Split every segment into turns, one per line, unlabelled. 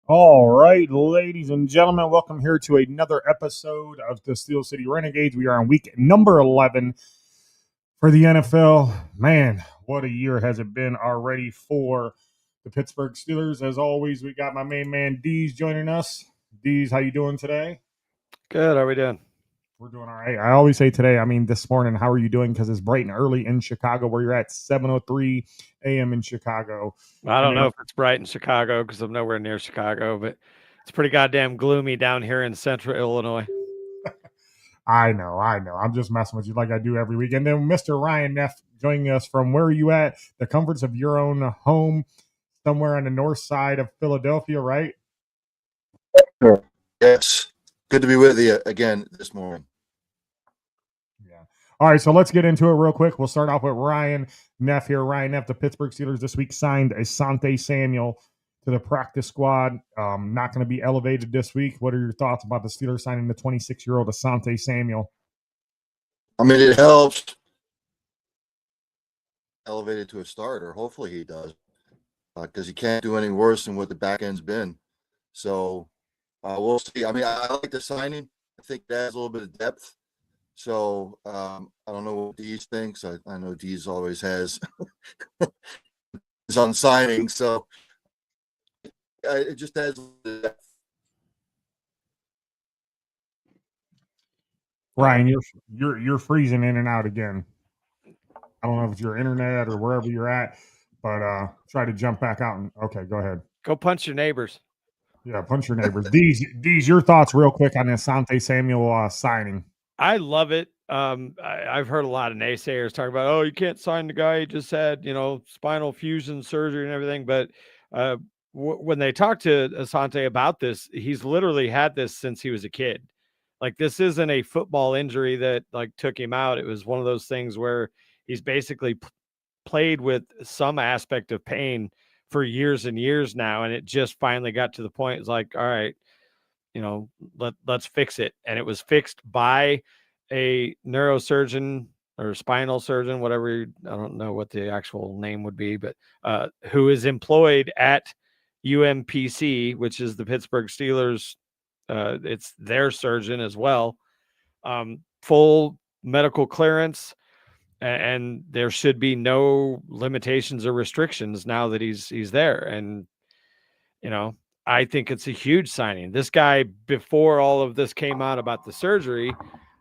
All right, ladies and gentlemen, welcome here to another episode of the Steel City Renegades. We are on week number 11 for the NFL. Man, what a year has it been already for the Pittsburgh Steelers. As always, we got my main man Deez joining us. Deez, how you doing today?
Good. How are we doing?
We're doing all right. I always say today, I mean this morning, how are you doing? Because it's bright and early in Chicago, where you're at 7:03 a.m. in Chicago.
I
And
don't know
then
if it's bright in Chicago because I'm nowhere near Chicago, but it's pretty goddamn gloomy down here in central Illinois.
I know. I'm just messing with you like I do every week. And then Mr. Ryan Neff joining us from where are you at? The comforts of your own home, somewhere on the north side of Philadelphia, right?
Sure. Yes. Good to be with you again this morning.
Yeah. All right, so let's get into it real quick. We'll start off with Ryan Neff here. Ryan Neff, the Pittsburgh Steelers this week signed Asante Samuel to the practice squad. Not going to be elevated this week. What are your thoughts about the Steelers signing the 26-year-old Asante Samuel?
I mean, it helps elevated to a starter. Hopefully he does, because he can't do any worse than what the back end's been. So we'll see. I mean, I like the signing. I think it adds a little bit of depth. So I don't know what Dees thinks. I know Dees always has is on signing. So it just adds a little bit of depth.
Ryan, you're freezing in and out again. I don't know if it's your internet or wherever you're at, but try to jump back out and okay, go ahead.
Go punch your neighbors.
Yeah, punch your neighbors. These your thoughts real quick on Asante Samuel signing.
I love it. I've heard a lot of naysayers talk about, oh, you can't sign the guy who just had, spinal fusion surgery and everything. But when they talk to Asante about this, he's literally had this since he was a kid. Like, this isn't a football injury that like took him out. It was one of those things where he's basically played with some aspect of pain for years and years now, and it just finally got to the point. It's like, all right, let's fix it. And it was fixed by a neurosurgeon or spinal surgeon, whatever. I don't know what the actual name would be, but who is employed at UMPC, which is the Pittsburgh Steelers. It's their surgeon as well. Full medical clearance, and there should be no limitations or restrictions now that he's there. And I think it's a huge signing. This guy, before all of this came out about the surgery,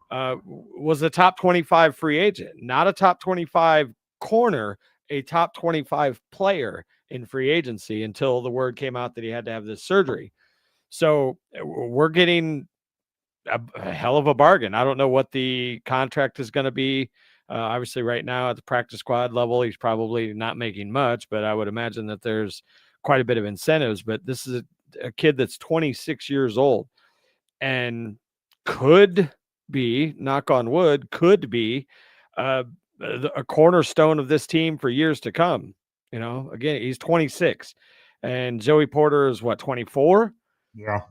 was a top 25 free agent, not a top 25 corner, a top 25 player in free agency until the word came out that he had to have this surgery. So we're getting a hell of a bargain. I don't know what the contract is going to be. Obviously, right now at the practice squad level, he's probably not making much, but I would imagine that there's quite a bit of incentives. But this is a kid that's 26 years old and could be, knock on wood, could be a cornerstone of this team for years to come. Again, he's 26 and Joey Porter is what, 24?
Yeah.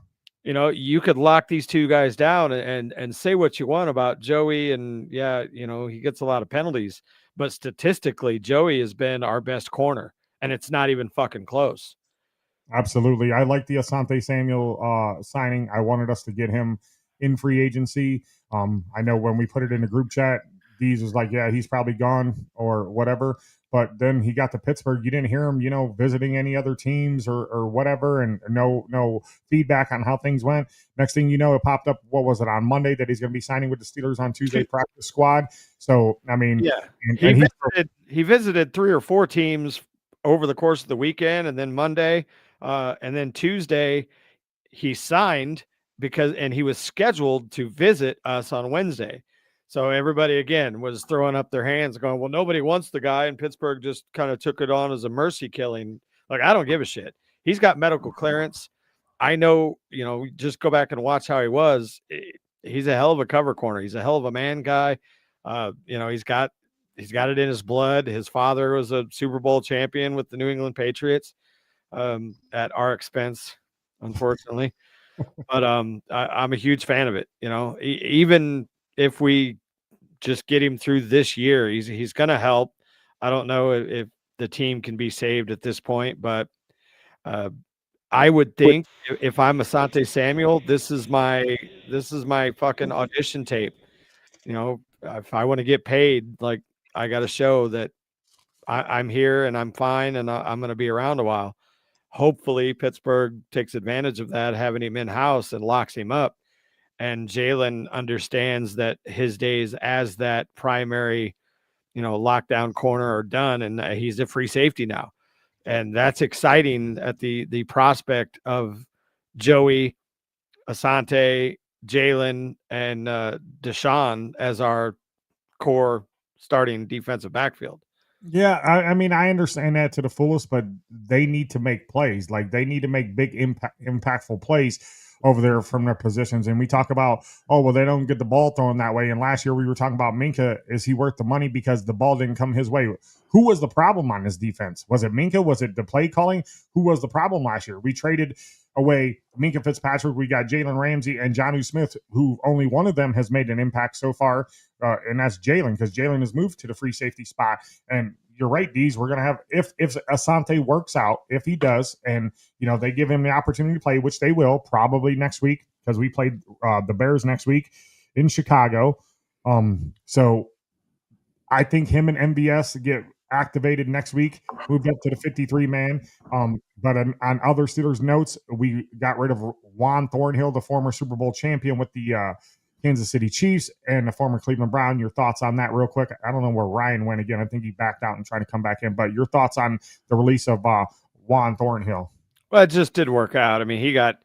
You could lock these two guys down and say what you want about Joey. And yeah, he gets a lot of penalties, but statistically, Joey has been our best corner, and it's not even fucking close.
Absolutely. I like the Asante Samuel signing. I wanted us to get him in free agency. I know when we put it in the group chat, Deez was like, yeah, he's probably gone or whatever. But then he got to Pittsburgh. You didn't hear him, visiting any other teams or whatever, and no feedback on how things went. Next thing you know, it popped up. What was it on Monday that he's going to be signing with the Steelers on Tuesday practice squad? So I mean,
yeah,
and
he visited 3 or 4 teams over the course of the weekend, and then Monday, and then Tuesday, he signed and he was scheduled to visit us on Wednesday. So everybody again was throwing up their hands going, well, nobody wants the guy. And Pittsburgh just kind of took it on as a mercy killing. Like, I don't give a shit. He's got medical clearance. I know, just go back and watch how he was. He's a hell of a cover corner. He's a hell of a man guy. He's got it in his blood. His father was a Super Bowl champion with the New England Patriots, at our expense, unfortunately. But I'm a huge fan of it. Even if we just get him through this year, he's going to help. I don't know if the team can be saved at this point, but I would think if I'm Asante Samuel, this is my fucking audition tape. You know, if I want to get paid, like I got to show that I'm here and I'm fine and I'm going to be around a while. Hopefully Pittsburgh takes advantage of that, having him in house and locks him up. And Jalen understands that his days as that primary, lockdown corner are done, and he's a free safety now. And that's exciting at the prospect of Joey, Asante, Jalen, and Deshaun as our core starting defensive backfield.
Yeah, I mean, I understand that to the fullest, but they need to make plays. Like they need to make big impactful plays over there from their positions. And we talk about, oh, well, they don't get the ball thrown that way. And last year we were talking about Minka. Is he worth the money because the ball didn't come his way? Who was the problem on this defense? Was it Minka? Was it the play calling? Who was the problem last year? We traded away Minka Fitzpatrick. We got Jalen Ramsey and Jonnu Smith, who only one of them has made an impact so far. And that's Jalen, because Jalen has moved to the free safety spot. And you're right, Deez, we're going to have, if Asante works out, if he does, and, they give him the opportunity to play, which they will probably next week, because we played the Bears next week in Chicago. So I think him and MVS get activated next week, moved up to the 53-man. But on other Steelers notes, we got rid of Juan Thornhill, the former Super Bowl champion with the Kansas City Chiefs, and the former Cleveland Brown. Your thoughts on that real quick? I don't know where Ryan went again. I think he backed out and tried to come back in. But your thoughts on the release of Juan Thornhill?
Well, it just didn't work out. I mean, he got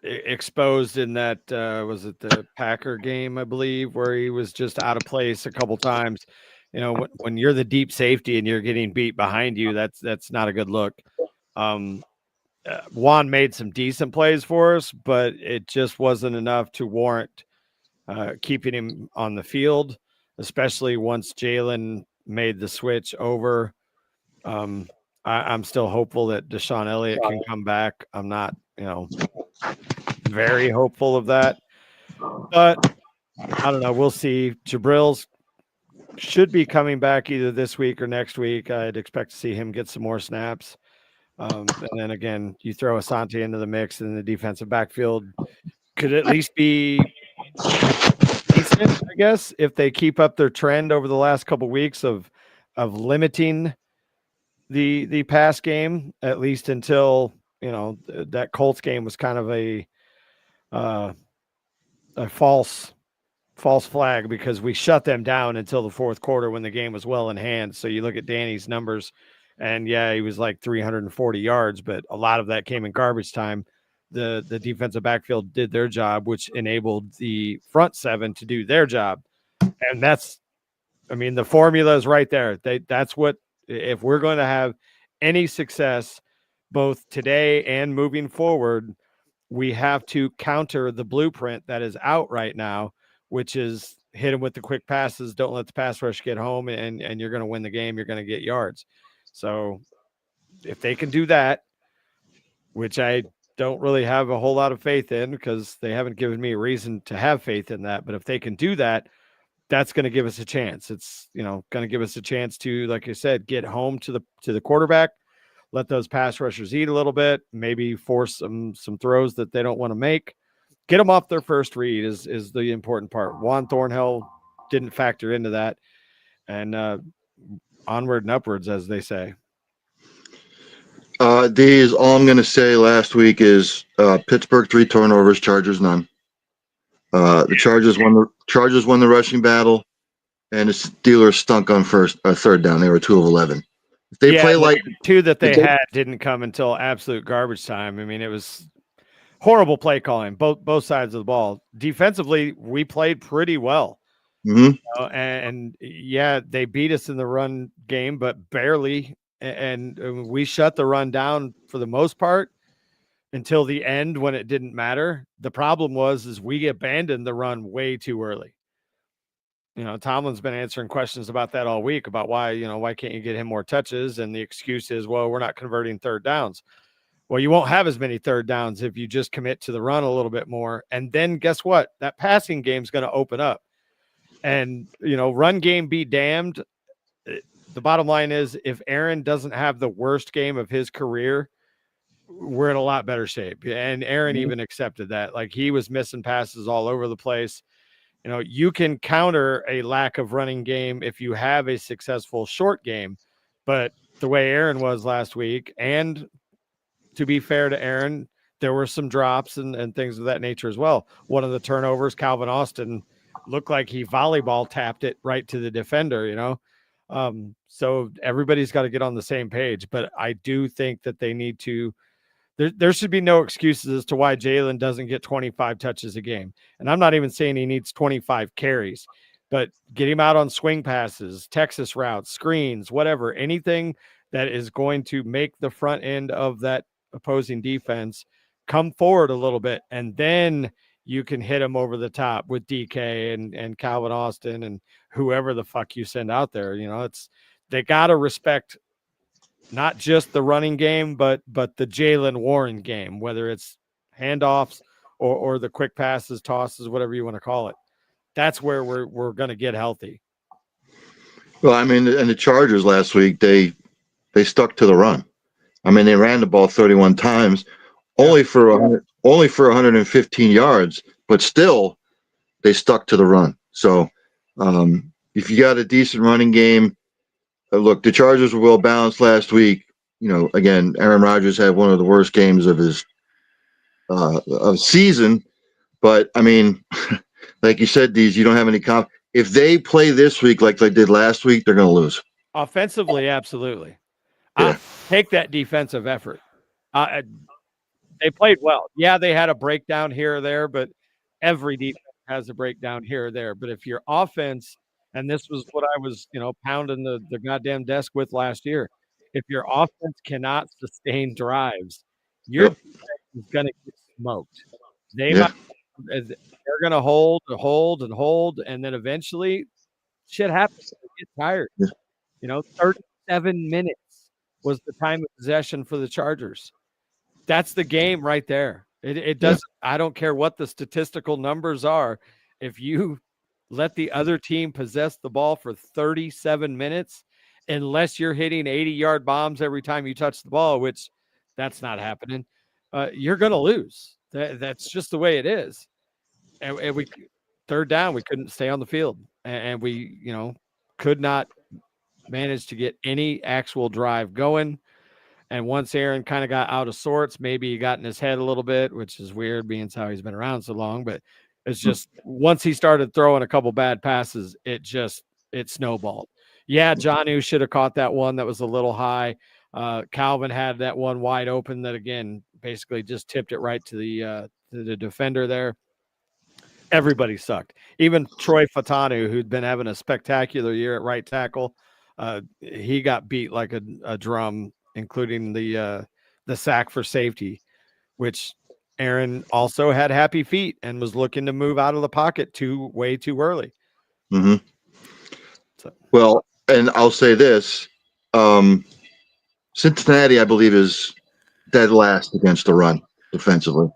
exposed in that, was it the Packer game, I believe, where he was just out of place a couple times. When you're the deep safety and you're getting beat behind you, that's not a good look. Juan made some decent plays for us, but it just wasn't enough to warrant keeping him on the field, especially once Jalen made the switch over. I'm still hopeful that Deshaun Elliott can come back. I'm not, very hopeful of that, but I don't know. We'll see. Jabril's should be coming back either this week or next week. I'd expect to see him get some more snaps. And then again, you throw Asante into the mix, and the defensive backfield could at least be decent, I guess, if they keep up their trend over the last couple of weeks of limiting the pass game, at least until that Colts game was kind of a false flag, because we shut them down until the fourth quarter when the game was well in hand. So you look at Danny's numbers, and yeah, he was like 340 yards, but a lot of that came in garbage time. The defensive backfield did their job, which enabled the front seven to do their job. And the formula is right there. That's what, if we're going to have any success both today and moving forward, we have to counter the blueprint that is out right now, which is hit them with the quick passes. Don't let the pass rush get home, and you're going to win the game. You're going to get yards. So if they can do that, which I don't really have a whole lot of faith in, because they haven't given me a reason to have faith in that. But if they can do that, that's going to give us a chance. It's, going to give us a chance to, like I said, get home to the quarterback, let those pass rushers eat a little bit, maybe force some throws that they don't want to make. Get them off their first read is the important part. Juan Thornhill didn't factor into that, and onward and upwards, as they say.
These, all I'm going to say last week is Pittsburgh 3 turnovers, Chargers none. The Chargers won the rushing battle, and the Steelers stunk on third down. They were 2 of 11. If they play like
two that they had didn't come until absolute garbage time. I mean, it was horrible play calling, both sides of the ball. Defensively, we played pretty well.
Mm-hmm.
And yeah, they beat us in the run game, but barely. And we shut the run down for the most part until the end, when it didn't matter. The problem was we abandoned the run way too early. Tomlin's been answering questions about that all week, about why can't you get him more touches? And the excuse is, well, we're not converting third downs. Well, you won't have as many third downs if you just commit to the run a little bit more. And then guess what? That passing game is going to open up. And, run game be damned. The bottom line is, if Aaron doesn't have the worst game of his career, we're in a lot better shape. And Aaron
Mhm.
even accepted that. Like, he was missing passes all over the place. You know, you can counter a lack of running game if you have a successful short game. But the way Aaron was last week, and to be fair to Aaron, there were some drops and things of that nature as well. One of the turnovers, Calvin Austin looked like he volleyball tapped it right to the defender, you know? So everybody's got to get on the same page. But I do think that they need to, there should be no excuses as to why Jalen doesn't get 25 touches a game. And I'm not even saying he needs 25 carries, but get him out on swing passes, Texas routes, screens, whatever, anything that is going to make the front end of that opposing defense come forward a little bit. And then you can hit him over the top with DK and Calvin Austin and whoever the fuck you send out there. You know, they got to respect not just the running game, but the Jalen Warren game, whether it's handoffs or the quick passes, tosses, whatever you want to call it. That's where we're going to get healthy.
Well, I mean, and the Chargers last week, they stuck to the run. I mean, they ran the ball 31 times, only for 115 yards, but still they stuck to the run. So if you got a decent running game, look, the Chargers were well balanced last week. You know, again, Aaron Rodgers had one of the worst games of his season. But I mean, like you said, you don't have any if they play this week like they did last week, they're going to lose.
Offensively, absolutely.
Yeah.
Take that defensive effort. They played well. Yeah, they had a breakdown here or there, but every defense has a breakdown here or there. But if your offense, and this was what I was, pounding the goddamn desk with last year, if your offense cannot sustain drives, your defense is going to get smoked. They're going to hold, and then eventually shit happens. They get tired.
Yeah.
37 minutes was the time of possession for the Chargers. That's the game right there. It doesn't. Yeah. I don't care what the statistical numbers are. If you let the other team possess the ball for 37 minutes, unless you're hitting 80-yard bombs every time you touch the ball, which that's not happening, you're going to lose. That's just the way it is. And we third down, we couldn't stay on the field, and we could not manage to get any actual drive going. And once Aaron kind of got out of sorts, maybe he got in his head a little bit, which is weird being how he's been around so long. But it's just once he started throwing a couple bad passes, it snowballed. Yeah, Jonnu should have caught that one that was a little high. Calvin had that one wide open that, again, basically just tipped it right to the defender there. Everybody sucked. Even Troy Fatanu, who'd been having a spectacular year at right tackle, he got beat like a drum, including the sack for safety, which Aaron also had happy feet and was looking to move out of the pocket way too early.
Mm-hmm. So. Well, and I'll say this, Cincinnati, I believe, is dead last against the run defensively,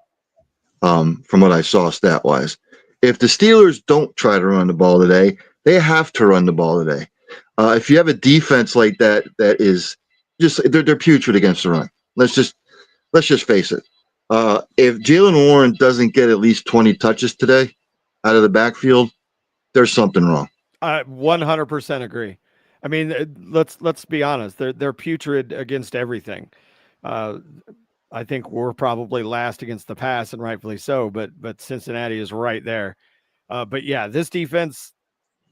from what I saw stat-wise. If the Steelers don't try to run the ball today, they have to run the ball today. If you have a defense like that is just they're putrid against the run. Let's just face it. If Jalen Warren doesn't get at least 20 touches today out of the backfield, there's something wrong.
I 100% agree. I mean, let's be honest. They're putrid against everything. I think we're probably last against the pass, and rightfully so. But Cincinnati is right there. But yeah, this defense.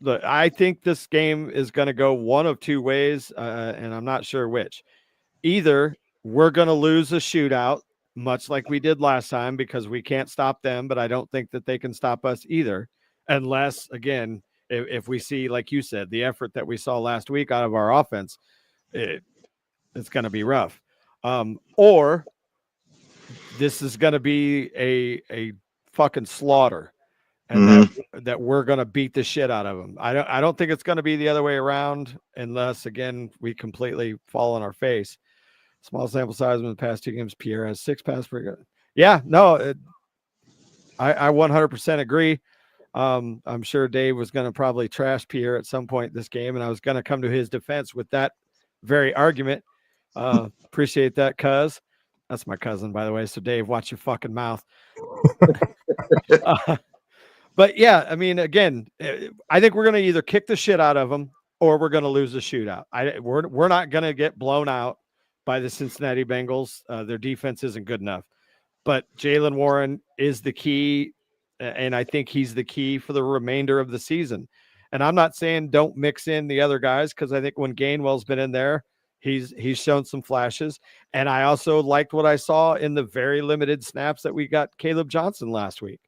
Look, I think this game is going to go one of two ways, and I'm not sure which. Either we're going to lose a shootout, much like we did last time, because we can't stop them, but I don't think that they can stop us either, unless, again, if we see, like you said, the effort that we saw last week out of our offense, it's going to be rough. Or this is going to be a fucking slaughter. And that we're going to beat the shit out of them. I don't think it's going to be the other way around, unless, again, we completely fall on our face. Small sample size in the past two games. Pierre has 6 passes per game. Yeah, no, I 100% agree. I'm sure Dave was going to probably trash Pierre at some point this game, and I was going to come to his defense with that very argument. Appreciate that, cuz. That's my cousin, by the way. So Dave, watch your fucking mouth. But yeah, I mean, again, I think we're going to either kick the shit out of them or we're going to lose the shootout. We're not going to get blown out by the Cincinnati Bengals. Their defense isn't good enough. But Jaylen Warren is the key, and I think he's the key for the remainder of the season. And I'm not saying don't mix in the other guys, because I think when Gainwell's been in there, he's shown some flashes. And I also liked what I saw in the very limited snaps that we got Caleb Johnson last week.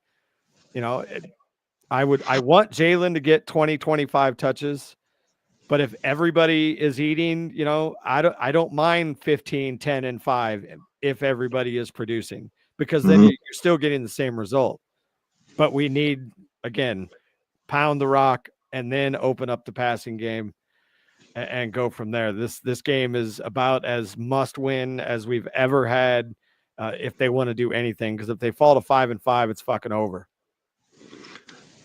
I want Jaylen to get 20, 25 touches. But if everybody is eating, I don't mind 15, 10, and 5 if everybody is producing, because then you're still getting the same result. But we need, again, pound the rock and then open up the passing game and go from there. This game is about as must win as we've ever had if they want to do anything, because if they fall to 5-5, it's fucking over.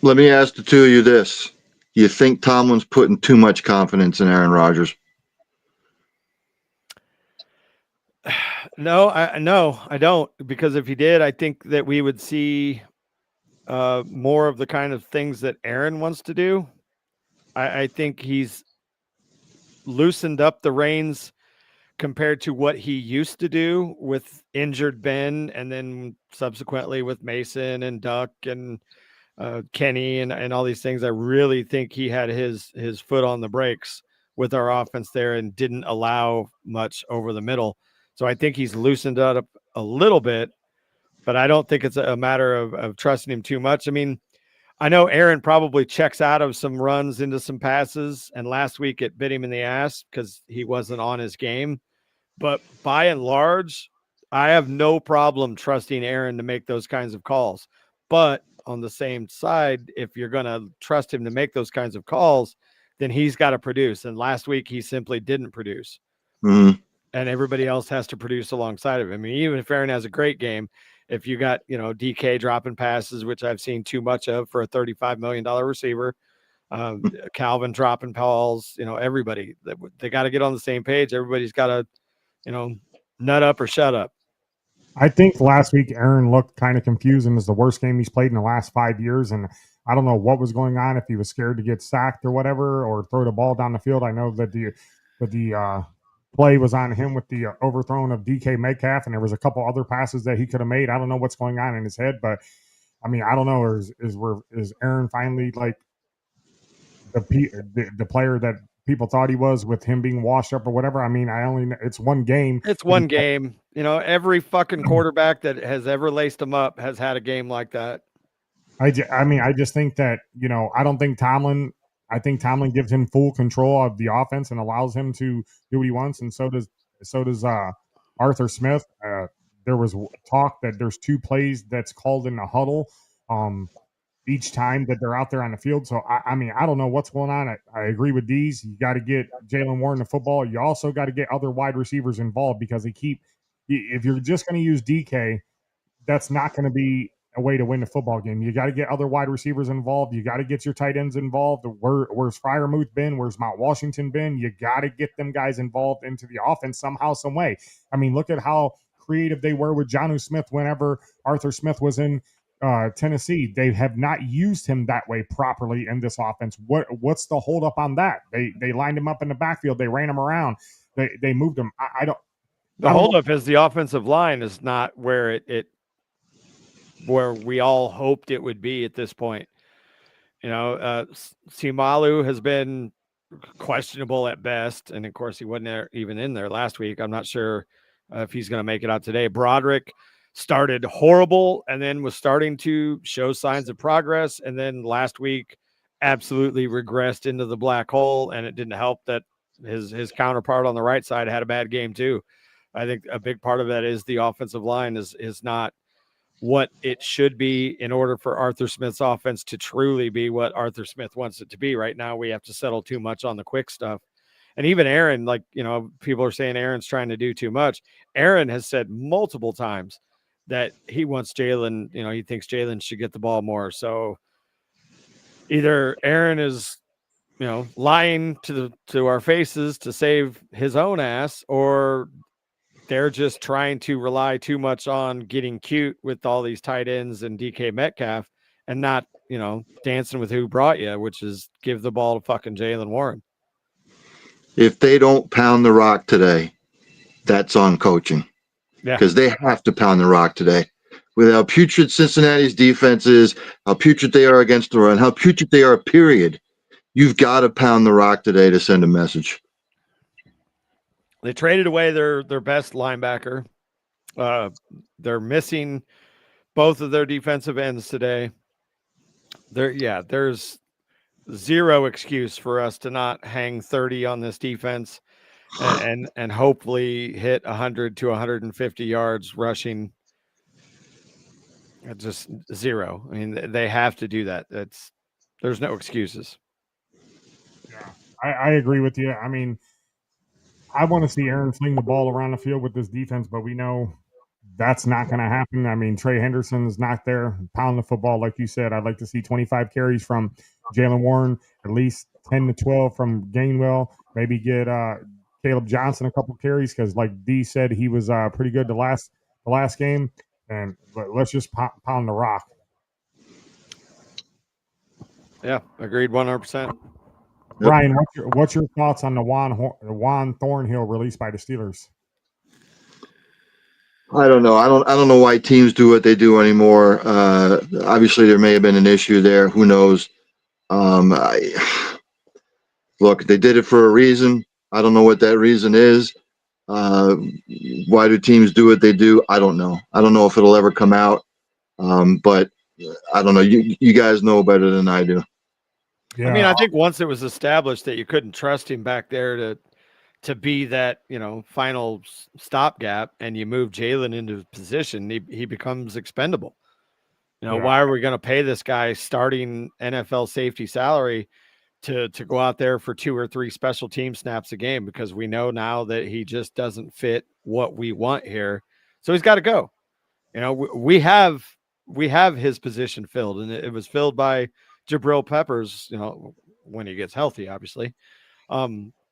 Let me ask the two of you this. You think Tomlin's putting too much confidence in Aaron Rodgers?
No, I don't. Because if he did, I think that we would see more of the kind of things that Aaron wants to do. I think he's loosened up the reins compared to what he used to do with injured Ben, and then subsequently with Mason and Duck and Kenny and all these things. I really think he had his foot on the brakes with our offense there and didn't allow much over the middle. So I think he's loosened up a little bit, but I don't think it's a matter of trusting him too much. I mean, I know Aaron probably checks out of some runs into some passes, and last week it bit him in the ass because he wasn't on his game. But by and large, I have no problem trusting Aaron to make those kinds of calls. But on the same side, if you're going to trust him to make those kinds of calls, then he's got to produce. And last week, he simply didn't produce. And everybody else has to produce alongside of him. I mean, even if Aaron has a great game, if you got, DK dropping passes, which I've seen too much of for a $35 million receiver, Calvin dropping balls, everybody, they got to get on the same page. Everybody's got to, nut up or shut up.
I think last week Aaron looked kind of confused, and it was the worst game he's played in the last 5 years. And I don't know what was going on, if he was scared to get sacked or whatever, or throw the ball down the field. I know that the play was on him with the overthrown of DK Metcalf, and there was a couple other passes that he could have made. I don't know what's going on in his head, but I mean, I don't know. Is Aaron finally like the player that people thought he was, with him being washed up or whatever? I mean, it's one game.
It's one game. Every fucking quarterback that has ever laced him up has had a game like that.
I just think that, I don't think Tomlin, I think Tomlin gives him full control of the offense and allows him to do what he wants. And so does Arthur Smith. There was talk that there's 2 plays that's called in the huddle each time that they're out there on the field. So, I mean, I don't know what's going on. I agree with these. You got to get Jaylen Warren the football. You also got to get other wide receivers involved, because if you're just going to use DK, that's not going to be a way to win the football game. You got to get other wide receivers involved. You got to get your tight ends involved. Where's Freiermuth been? Where's Mount Washington been? You got to get them guys involved into the offense somehow, some way. I mean, look at how creative they were with Jonnu Smith whenever Arthur Smith was in Tennessee. They have not used him that way properly in this offense. What's the hold up on that? They lined him up in the backfield. They ran him around. They moved him.
The holdup is the offensive line is not where where we all hoped it would be at this point. Simalu has been questionable at best, and of course he wasn't even in there last week. I'm not sure if he's going to make it out today. Broderick started horrible and then was starting to show signs of progress, and then last week absolutely regressed into the black hole, and it didn't help that his counterpart on the right side had a bad game too. I think a big part of that is the offensive line is not what it should be in order for Arthur Smith's offense to truly be what Arthur Smith wants it to be. Right now, we have to settle too much on the quick stuff. And even Aaron, people are saying Aaron's trying to do too much. Aaron has said multiple times that he wants Jaylen, he thinks Jaylen should get the ball more. So either Aaron is, lying to our faces to save his own ass, or they're just trying to rely too much on getting cute with all these tight ends and DK Metcalf and not, dancing with who brought you, which is give the ball to fucking Jalen Warren.
If they don't pound the rock today, that's on coaching.
Yeah.
Because they have to pound the rock today. With how putrid Cincinnati's defense is, how putrid they are against the run, how putrid they are, period. You've got to pound the rock today to send a message.
They traded away their best linebacker. They're missing both of their defensive ends today. There's zero excuse for us to not hang 30 on this defense and hopefully hit 100 to 150 yards rushing. Just zero. I mean, they have to do that. There's no excuses.
Yeah, I agree with you. I mean, I want to see Aaron fling the ball around the field with this defense, but we know that's not going to happen. I mean, Trey Henderson's not there. Pound the football, like you said. I'd like to see 25 carries from Jalen Warren, at least 10 to 12 from Gainwell. Maybe get Caleb Johnson a couple carries because, like D said, he was pretty good the last game. And let's just pound the rock.
Yeah, agreed 100%.
Brian, what's your thoughts on the Juan Thornhill release by the Steelers?
I don't know. I don't know why teams do what they do anymore. Obviously, there may have been an issue there. Who knows? Look, they did it for a reason. I don't know what that reason is. Why do teams do what they do? I don't know. I don't know if it'll ever come out. But I don't know. You guys know better than I do.
Yeah. I mean, I think once it was established that you couldn't trust him back there to be that, final stopgap, and you move Jalen into position, he becomes expendable. Why are we going to pay this guy starting NFL safety salary to go out there for 2 or 3 special team snaps a game? Because we know now that he just doesn't fit what we want here. So he's got to go. We have his position filled, and it was filled by Jabril Peppers, when he gets healthy, obviously.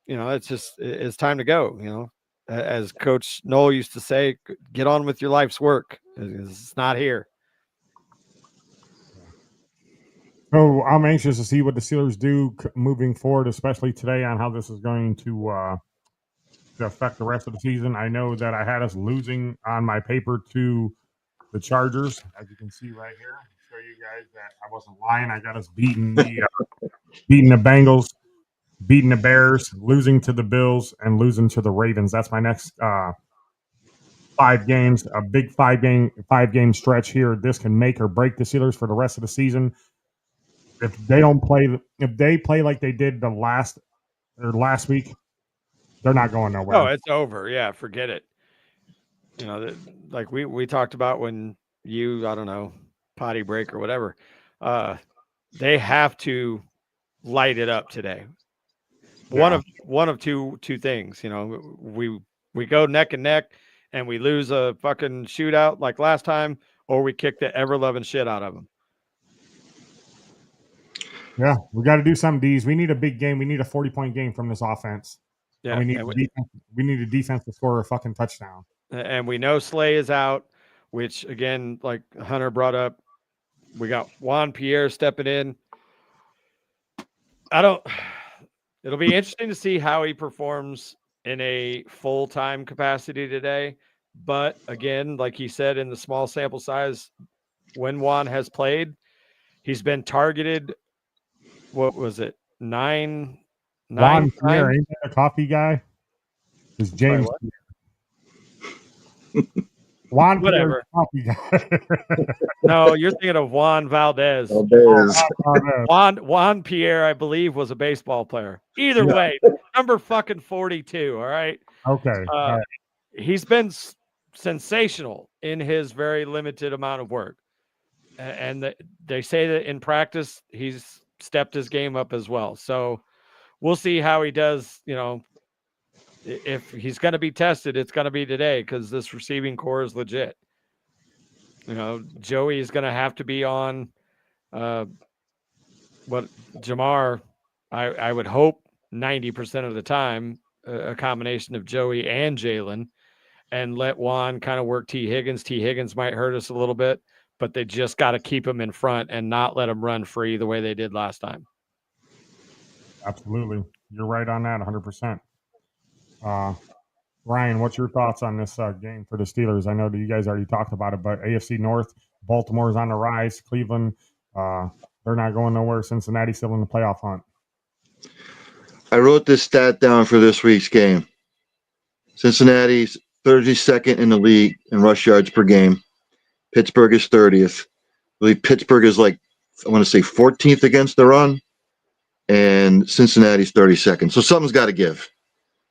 It's time to go. As Coach Noel used to say, get on with your life's work. It's not here.
So I'm anxious to see what the Steelers do moving forward, especially today, on how this is going to affect the rest of the season. I know that I had us losing on my paper to the Chargers, as you can see right here. I'll show you guys that I wasn't lying. I got us beating the Bengals, beating the Bears, losing to the Bills, and losing to the Ravens. That's my next 5 games, a big 5-game stretch here. This can make or break the Steelers for the rest of the season. If they play like they did last week, they're not going nowhere.
Oh, it's over. Yeah, forget it. Like we talked about when I don't know, potty break or whatever. They have to light it up today. Yeah. One of two things. We go neck and neck and we lose a fucking shootout like last time, or we kick the ever loving shit out of them.
Yeah, we got to do some D's. We need a big game. We need a 40-point game from this offense. Yeah, and we need a defense to score a fucking touchdown.
And we know Slay is out, which again, like Hunter brought up, we got Juan Pierre stepping in. It'll be interesting to see how he performs in a full-time capacity today. But again, like he said, in the small sample size, when Juan has played, he's been targeted. What was it? 9
Juan Pierre, ain't that a coffee guy? Is James Juan
whatever.
Pierre,
No, you're thinking of Juan Valdez. Juan Pierre, I believe, was a baseball player. Either way, number fucking 42. All right.
Okay. All right.
He's been sensational in his very limited amount of work, and they say that in practice he's stepped his game up as well. So we'll see how he does. If he's going to be tested, it's going to be today because this receiving core is legit. Joey is going to have to be on Jamar, I would hope 90% of the time, a combination of Joey and Jalen. and let Juan kind of work T. Higgins. T. Higgins might hurt us a little bit, but they just got to keep him in front and not let him run free the way they did last time.
Absolutely. You're right on that 100%. Ryan, what's your thoughts on this game for the Steelers? I know that you guys already talked about it, but AFC North, Baltimore's on the rise. Cleveland, they're not going nowhere. Cincinnati's still in the playoff hunt.
I wrote this stat down for this week's game. Cincinnati's 32nd in the league in rush yards per game. Pittsburgh is 30th. I believe Pittsburgh is I want to say 14th against the run, and Cincinnati's 32nd. So something's got to give.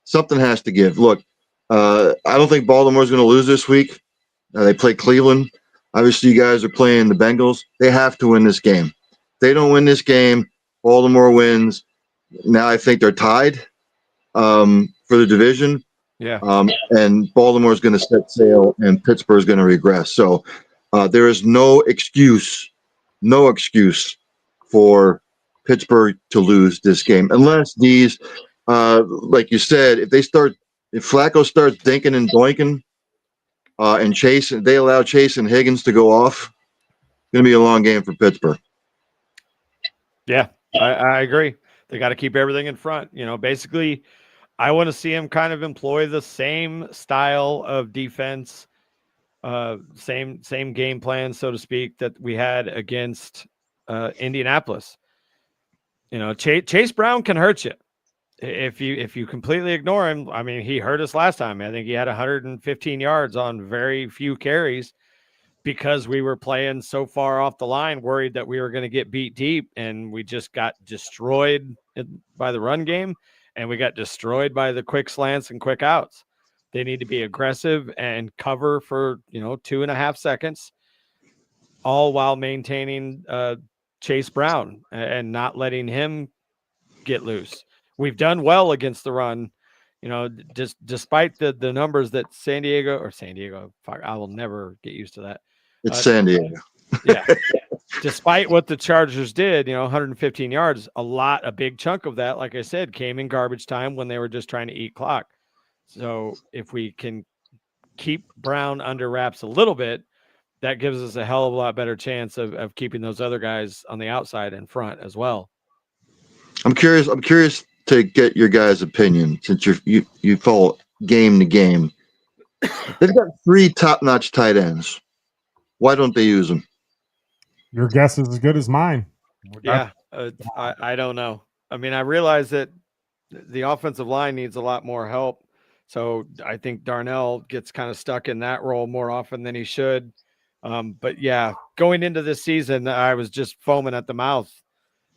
Something has to give. Look, I don't think Baltimore's going to lose this week. They play Cleveland. Obviously, you guys are playing the Bengals. They have to win this game. If they don't win this game, Baltimore wins. Now I think they're tied for the division.
Yeah.
And Baltimore's going to set sail, and Pittsburgh's going to regress. So there is no excuse for Pittsburgh to lose this game unless these, like you said, if Flacco starts dinking and doinking, and they allow Chase and Higgins to go off, it's going to be a long game for Pittsburgh.
Yeah, I agree. They got to keep everything in front. Basically, I want to see him kind of employ the same style of defense, same game plan, so to speak, that we had against Indianapolis. Chase Brown can hurt you if you completely ignore him. I mean, he hurt us last time. I think he had 115 yards on very few carries because we were playing so far off the line, worried that we were going to get beat deep, and we just got destroyed by the run game, and we got destroyed by the quick slants and quick outs. They need to be aggressive and cover for 2.5 seconds, all while maintaining Chase Brown and not letting him get loose. We've done well against the run, just despite the numbers that San Diego, I will never get used to that.
It's San Diego.
Yeah. Despite what the Chargers did, 115 yards, a big chunk of that, like I said, came in garbage time when they were just trying to eat clock. So if we can keep Brown under wraps a little bit, that gives us a hell of a lot better chance of keeping those other guys on the outside in front as well.
I'm curious to get your guys' opinion, since you follow game to game. They've got 3 top-notch tight ends. Why don't they use them?
Your guess is as good as mine.
Yeah, I don't know. I mean, I realize that the offensive line needs a lot more help. So I think Darnell gets kind of stuck in that role more often than he should. But yeah, going into this season, I was just foaming at the mouth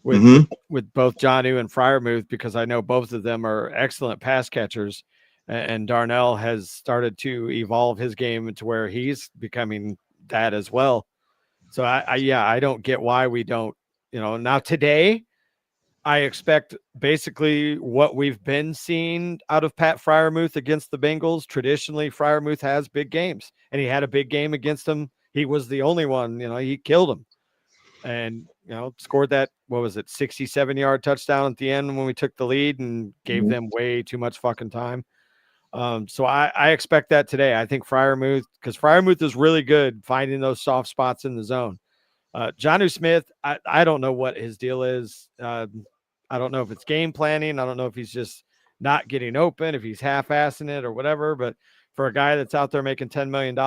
with both Jonnu and Freiermuth, because I know both of them are excellent pass catchers, and Darnell has started to evolve his game to where he's becoming that as well. So I don't get why we don't, now today I expect basically what we've been seeing out of Pat Freiermuth against the Bengals. Traditionally, Freiermuth has big games, and he had a big game against them. He was the only one, he killed him, and, scored that, 67-yard touchdown at the end when we took the lead and gave them way too much fucking time. So I expect that today. I think because Freiermuth is really good finding those soft spots in the zone. Jonnu Smith, I don't know what his deal is. I don't know if it's game planning. I don't know if he's just not getting open, if he's half-assing it or whatever. But for a guy that's out there making $10 million,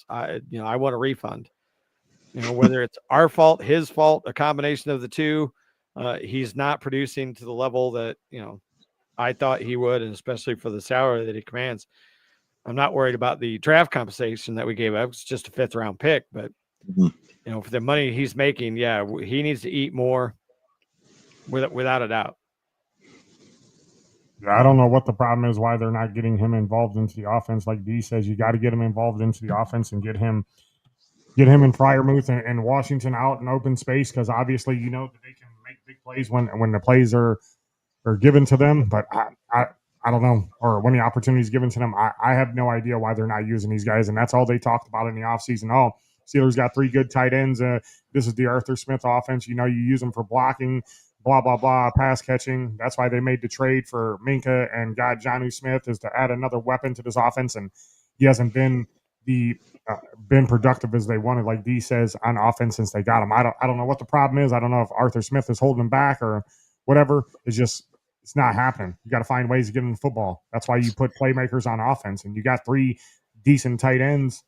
I want a refund. Whether it's our fault, his fault, a combination of the two, he's not producing to the level that, I thought he would, and especially for the salary that he commands. I'm not worried about the draft compensation that we gave up. It's just a 5th-round pick, but for the money he's making, yeah, he needs to eat more, without a doubt.
I don't know what the problem is, why they're not getting him involved into the offense. Like D says, you got to get him involved into the offense and get him and Freiermuth and Washington out in open space, because obviously that they can make big plays when the plays are given to them. But I don't know, or when the opportunity is given to them, I have no idea why they're not using these guys. And that's all they talked about in the offseason. Oh, Steelers got 3 good tight ends. This is the Arthur Smith offense. You use them for blocking, blah, blah, blah, pass catching. That's why they made the trade for Minka and got Jonnu Smith, is to add another weapon to this offense. And he hasn't been been productive as they wanted, like D says, on offense since they got him. I don't know what the problem is. I don't know if Arthur Smith is holding him back or whatever. It's not happening. You got to find ways to get in football. That's why you put playmakers on offense, and you got 3 decent tight ends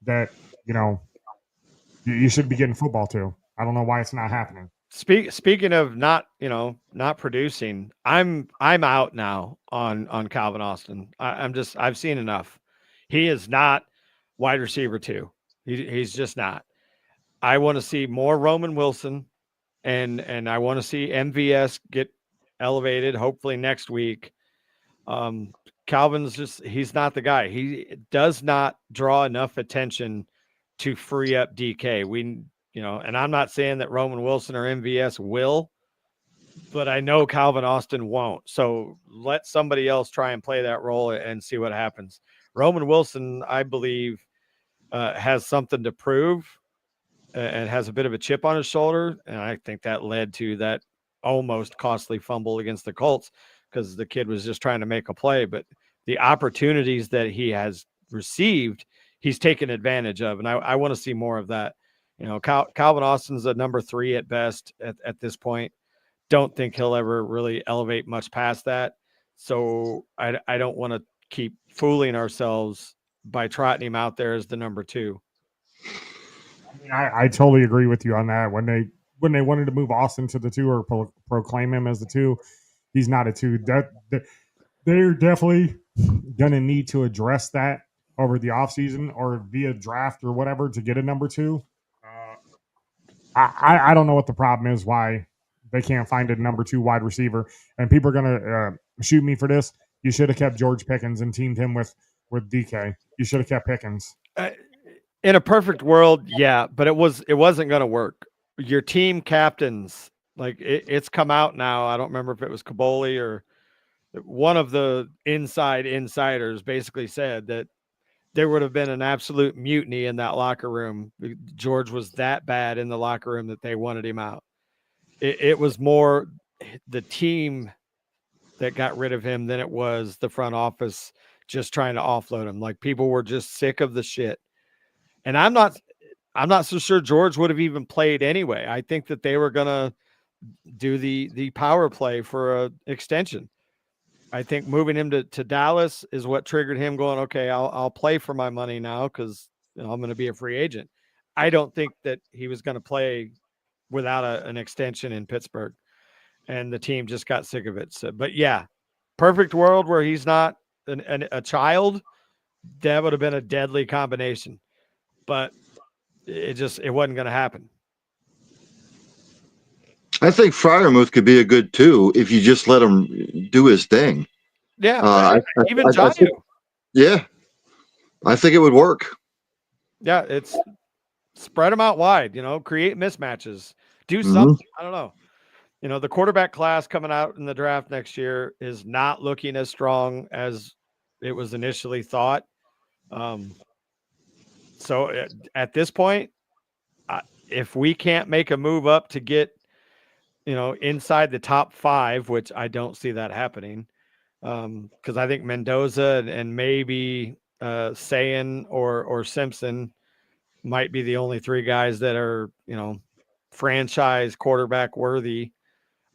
that you should be getting football to. I don't know why it's not happening.
Speaking of not producing, I'm out now on Calvin Austin. I've seen enough. He is not wide receiver 2. He's just not. I want to see more Roman Wilson, and I want to see MVS get elevated hopefully next week. Calvin's he's not the guy. He does not draw enough attention to free up DK. And I'm not saying that Roman Wilson or MVS will, but I know Calvin Austin won't. So let somebody else try and play that role and see what happens. Roman Wilson, I believe, has something to prove and has a bit of a chip on his shoulder. And I think that led to that almost costly fumble against the Colts because the kid was just trying to make a play. But the opportunities that he has received, he's taken advantage of. And I want to see more of that. Calvin Austin's a number 3 at best at this point. Don't think he'll ever really elevate much past that. So I don't want to keep fooling ourselves by trotting him out there as the number 2.
I totally agree with you on that. When they wanted to move Austin to the 2 or proclaim him as the 2, he's not a 2. They're definitely going to need to address that over the offseason or via draft or whatever to get a number 2. I don't know what the problem is, why they can't find a number 2 wide receiver. And people are going to shoot me for this. You should have kept George Pickens and teamed him with DK. You should have kept Pickens.
In a perfect world, yeah, but it wasn't going to work. Your team captains, like it's come out now. I don't remember if it was Kaboli or one of the insiders basically said that there would have been an absolute mutiny in that locker room. George was that bad in the locker room that they wanted him out. It was more the team that got rid of him than it was the front office just trying to offload him. Like people were just sick of the shit. And I'm not so sure George would have even played anyway. I think that they were going to do the power play for an extension. I think moving him to Dallas is what triggered him going, okay, I'll play for my money now because I'm going to be a free agent. I don't think that he was going to play without an extension in Pittsburgh, and the team just got sick of it. So, but yeah, perfect world where he's not a child, that would have been a deadly combination, but it wasn't going to happen.
I think Freiermuth could be a good 2 if you just let him do his thing.
Yeah, even Jonnu.
Yeah, I think it would work.
Yeah, it's spread them out wide, create mismatches, do something. I don't know. The quarterback class coming out in the draft next year is not looking as strong as it was initially thought. So at this point, if we can't make a move up to get, inside the top 5, which I don't see that happening, because I think Mendoza and maybe Sayan or Simpson might be the only 3 guys that are, franchise quarterback worthy.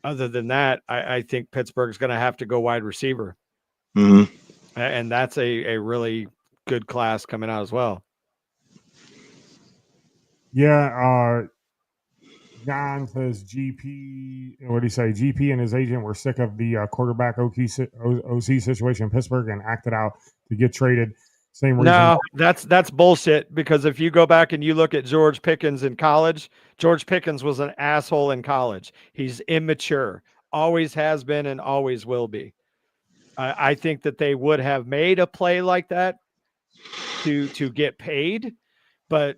Other than that, I think Pittsburgh's going to have to go wide receiver.
Mm-hmm.
And that's a really good class coming out as well.
Yeah. John says GP, what did he say? GP and his agent were sick of the quarterback OC situation in Pittsburgh and acted out to get traded. Same reason.
No, that's bullshit, because if you go back and you look at George Pickens in college, George Pickens was an asshole in college. He's immature, always has been and always will be. I think that they would have made a play like that to get paid, but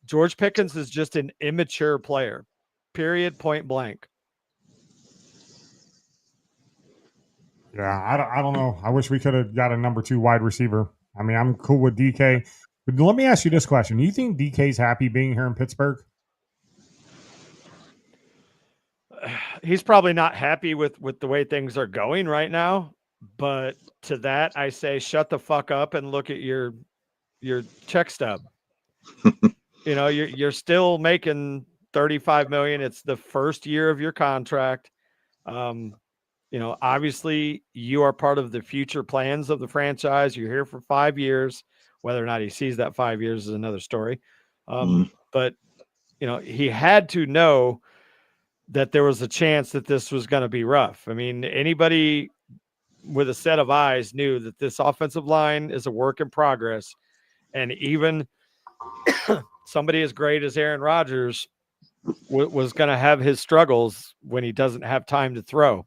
George Pickens is just an immature player, period, point blank.
Yeah, I don't know. I wish we could have got a number 2 wide receiver. I mean, I'm cool with DK. But let me ask you this question. Do you think DK's happy being here in Pittsburgh?
He's probably not happy with the way things are going right now. But to that, I say, shut the fuck up and look at your check stub. You know, you're still making $35 million. It's the first year of your contract. You know, obviously you are part of the future plans of the franchise. You're here for 5 years. Whether or not he sees that 5 years is another story. But you know, he had to know that there was a chance that this was going to be rough. I mean, anybody with a set of eyes knew that this offensive line is a work in progress. And even somebody as great as Aaron Rodgers was going to have his struggles when he doesn't have time to throw.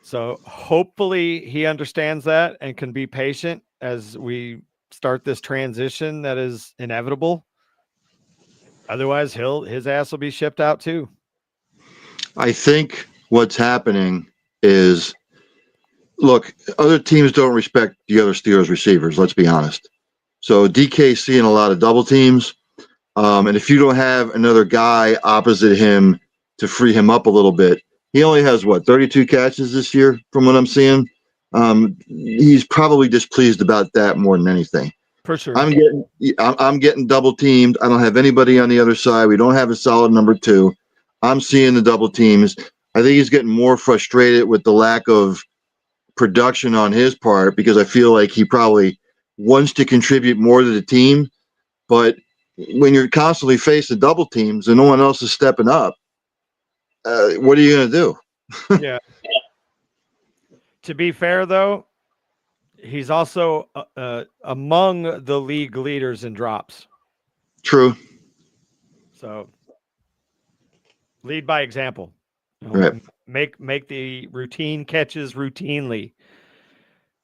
So hopefully he understands that and can be patient as we start this transition that is inevitable. Otherwise, his ass will be shipped out too.
I think what's happening is, look, other teams don't respect the other Steelers receivers. Let's be honest. So DK's seeing a lot of double teams. And if you don't have another guy opposite him to free him up a little bit, he only has 32 catches this year from what I'm seeing. He's probably displeased about that more than anything.
For sure.
I'm getting double teamed. I don't have anybody on the other side. We don't have a solid number 2. I'm seeing the double teams. I think he's getting more frustrated with the lack of production on his part because I feel like he probably wants to contribute more to the team. But when you're constantly facing double teams and no one else is stepping up, what are you going to do?
Yeah. To be fair, though, he's also among the league leaders in drops.
True.
So lead by example. You know,
right.
Make the routine catches routinely.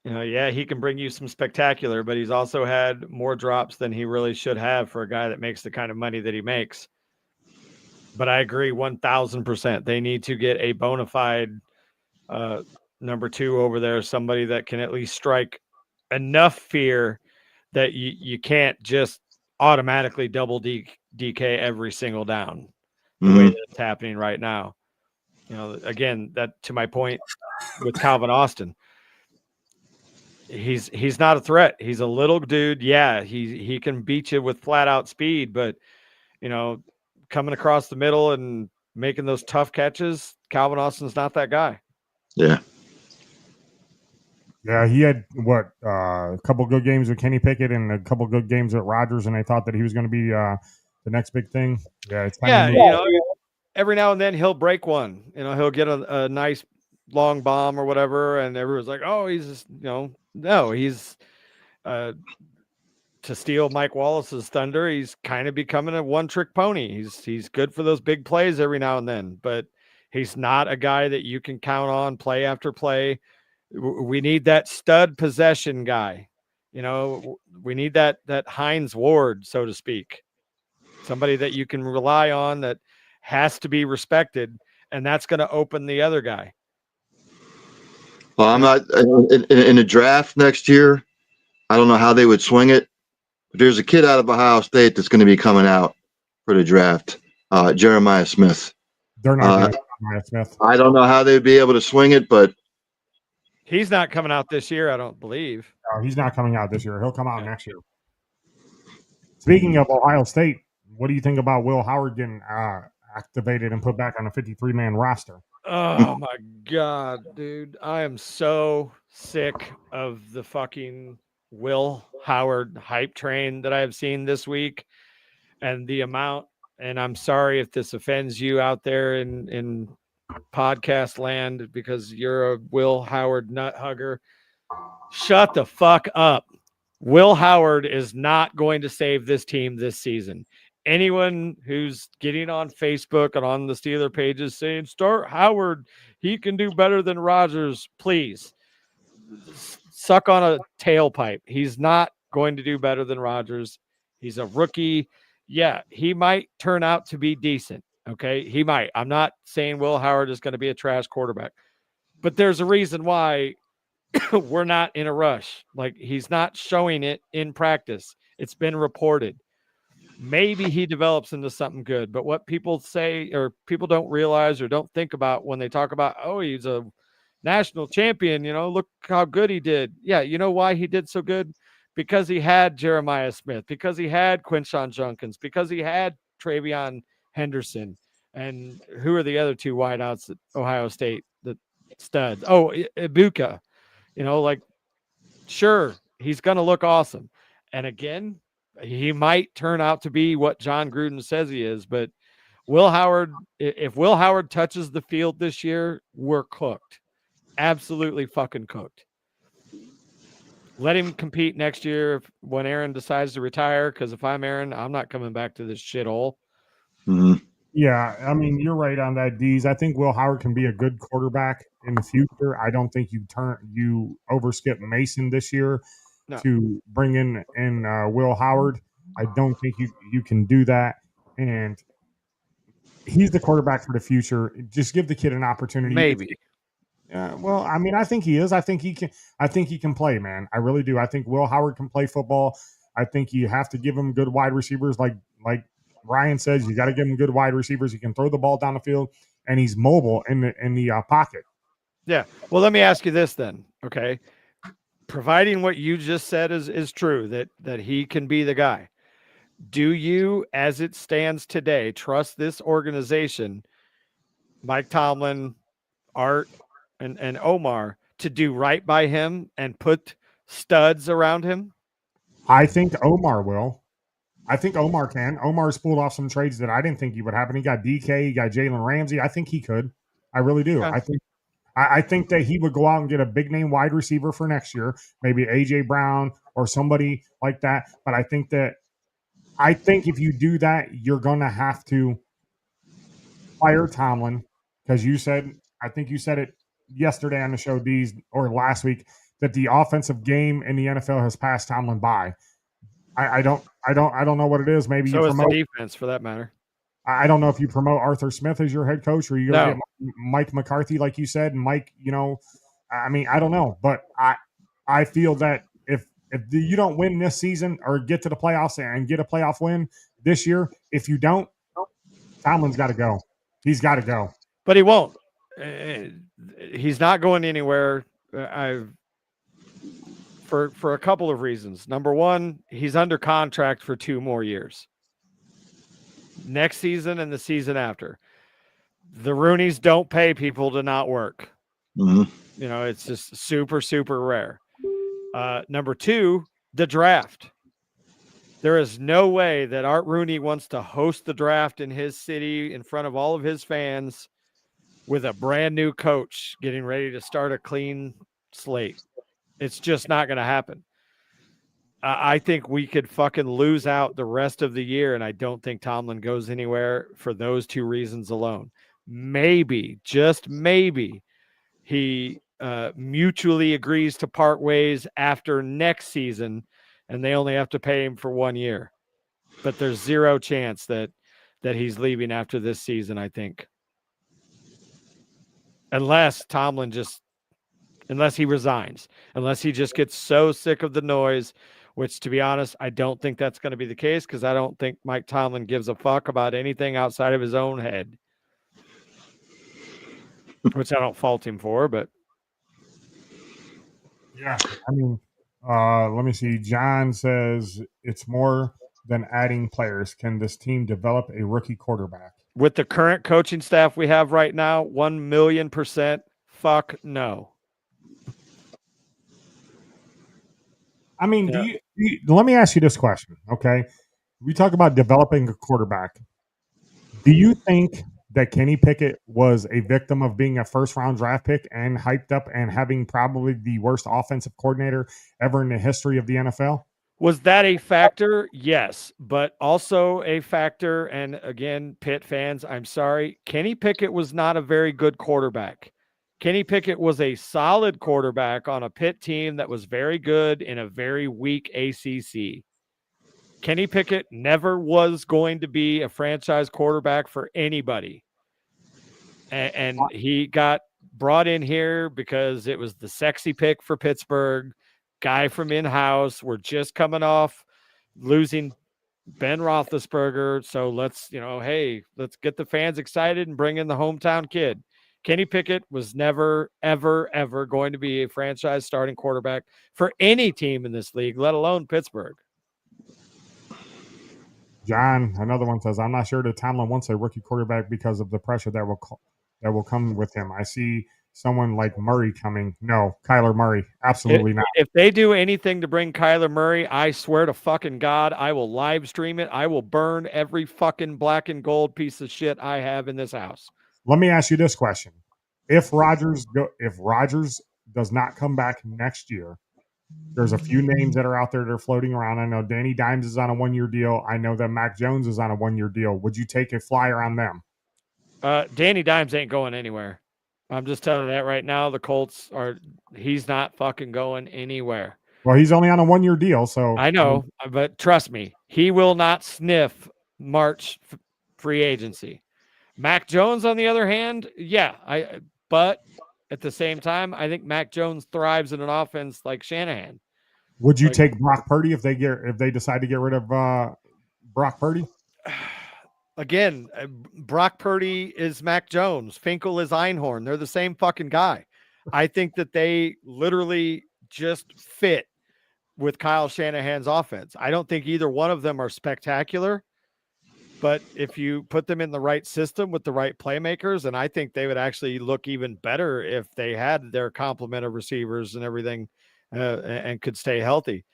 You know, yeah, he can bring you some spectacular, but he's also had more drops than he really should have for a guy that makes the kind of money that he makes. But I agree 1,000%. They need to get a bona fide number 2 over there, somebody that can at least strike enough fear that you can't just automatically double DK every single down the way that it's happening right now. You know, again, that to my point with Calvin Austin, he's not a threat. He's a little dude. Yeah, he can beat you with flat out speed, but you know, coming across the middle and making those tough catches, Calvin Austin's not that guy.
Yeah.
Yeah, he had a couple good games with Kenny Pickett and a couple good games with Rodgers, and I thought that he was going to be the next big thing. Yeah, it's kind of
you know, every now and then he'll break one. You know, he'll get a nice long bomb or whatever, and everyone's like, "Oh, he's just, you know, no, he's to steal Mike Wallace's thunder. He's kind of becoming a one-trick pony. He's good for those big plays every now and then, but he's not a guy that you can count on play after play. We need that stud possession guy. You know, we need that Hines Ward, so to speak. Somebody that you can rely on that has to be respected, and that's going to open the other guy.
Well, I'm not in the draft next year. I don't know how they would swing it, but there's a kid out of Ohio State that's going to be coming out for the draft, Jeremiah Smith.
They're not Jeremiah Smith.
I don't know how they'd be able to swing it, but
he's not coming out this year, I don't believe.
No, he's not coming out this year. He'll come out next year. Speaking of Ohio State, what do you think about Will Howard getting activated and put back on a 53-man roster?
Oh my God, dude. I am so sick of the fucking Will Howard hype train that I have seen this week and the amount, and I'm sorry if this offends you out there in podcast land because you're a Will Howard nut hugger. Shut the fuck up. Will Howard is not going to save this team this season. Anyone who's getting on Facebook and on the Steeler pages saying, start Howard, he can do better than Rodgers, please suck on a tailpipe. He's not going to do better than Rodgers. He's a rookie. Yeah, he might turn out to be decent. Okay, he might. I'm not saying Will Howard is going to be a trash quarterback, but there's a reason why we're not in a rush. Like, he's not showing it in practice. It's been reported. Maybe he develops into something good, but what people say or people don't realize or don't think about when they talk about, oh, he's a national champion, you know, look how good he did. Yeah, you know why he did so good? because he had Jeremiah Smith, because he had Quinshon Junkins, because he had Travion Henderson. And who are the other two wideouts at Ohio State, the studs? Oh, Ibuka. Like, sure, he's going to look awesome. And again, he might turn out to be what John Gruden says he is. But if Will Howard touches the field this year, we're cooked. Absolutely fucking cooked. Let him compete next year when Aaron decides to retire, because if I'm Aaron, I'm not coming back to this shithole.
Mhm.
Yeah, I mean, you're right on that, Dees. I think Will Howard can be a good quarterback in the future. I don't think you overskip Mason this year
No.
to bring in Will Howard. I don't think you can do that. And he's the quarterback for the future. Just give the kid an opportunity.
Maybe.
Well, I mean, I think he is. I think he can. I think he can play, man. I really do. I think Will Howard can play football. I think you have to give him good wide receivers, like Ryan says. You got to give him good wide receivers. He can throw the ball down the field, and he's mobile in the pocket.
Yeah. Well, let me ask you this then. Okay. Providing what you just said is true, that he can be the guy. Do you, as it stands today, trust this organization, Mike Tomlin, Art, and Omar, to do right by him and put studs around him?
I think Omar will. I think Omar can. Omar's pulled off some trades that I didn't think he would happen. He got DK, he got Jalen Ramsey. I think he could. I really do.
Okay.
I think that he would go out and get a big name wide receiver for next year, maybe AJ Brown or somebody like that. But I think if you do that, you're gonna have to fire Tomlin, because I think you said it yesterday on the show, D's, or last week, that the offensive game in the NFL has passed Tomlin by. I don't know what it is. Maybe
So
you
is
promote
the defense, for that matter.
I don't know if you promote Arthur Smith as your head coach, or you're going to
No.
get Mike McCarthy, like you said. And Mike, I mean, I don't know. But I feel that if you don't win this season or get to the playoffs and get a playoff win this year, if you don't, Tomlin's got to go. He's got to go.
But he won't. He's not going anywhere. For a couple of reasons. Number one, he's under contract for 2 more years. Next season and the season after. The Rooneys don't pay people to not work.
Mm-hmm.
It's just super, super rare. Number 2, the draft. There is no way that Art Rooney wants to host the draft in his city in front of all of his fans with a brand new coach getting ready to start a clean slate. It's just not going to happen. I think we could fucking lose out the rest of the year, and I don't think Tomlin goes anywhere for those 2 reasons alone. Maybe, just maybe, he mutually agrees to part ways after next season, and they only have to pay him for 1 year. But there's 0 chance that he's leaving after this season, I think. Unless he resigns, unless he just gets so sick of the noise, which, to be honest, I don't think that's going to be the case, because I don't think Mike Tomlin gives a fuck about anything outside of his own head, which I don't fault him for, but.
Yeah. I mean, let me see. John says it's more than adding players. Can this team develop a rookie quarterback?
With the current coaching staff we have right now, 1,000,000% fuck no.
I mean, let me ask you this question, okay? We talk about developing a quarterback. Do you think that Kenny Pickett was a victim of being a first-round draft pick and hyped up and having probably the worst offensive coordinator ever in the history of the NFL?
Was that a factor? Yes, but also a factor, and again, Pitt fans, I'm sorry, Kenny Pickett was not a very good quarterback. Kenny Pickett was a solid quarterback on a Pitt team that was very good in a very weak ACC. Kenny Pickett never was going to be a franchise quarterback for anybody. And he got brought in here because it was the sexy pick for Pittsburgh. Guy from in-house. We're just coming off losing Ben Roethlisberger. So let's get the fans excited and bring in the hometown kid. Kenny Pickett was never, ever, ever going to be a franchise starting quarterback for any team in this league, let alone Pittsburgh.
John, another one says, I'm not sure that Tomlin wants a rookie quarterback because of the pressure that will come with him. I see someone like Murray coming. No, Kyler Murray, absolutely not.
If they do anything to bring Kyler Murray, I swear to fucking God, I will live stream it. I will burn every fucking black and gold piece of shit I have in this house.
Let me ask you this question: if Rodgers does not come back next year, there's a few names that are out there that are floating around. I know Danny Dimes is on a 1-year deal. I know that Mac Jones is on a 1-year deal. Would you take a flyer on them?
Danny Dimes ain't going anywhere. I'm just telling you that right now. The Colts he's not fucking going anywhere.
Well, he's only on a 1-year deal, so
I know, but trust me, he will not sniff March free agency. Mac Jones, on the other hand, but at the same time, I think Mac Jones thrives in an offense like Shanahan.
Would you take Brock Purdy if they decide to get rid of Brock Purdy?
Again, Brock Purdy is Mac Jones. Finkel is Einhorn. They're the same fucking guy. I think that they literally just fit with Kyle Shanahan's offense. I don't think either one of them are spectacular, but if you put them in the right system with the right playmakers, and I think they would actually look even better if they had their complement of receivers and everything and could stay healthy.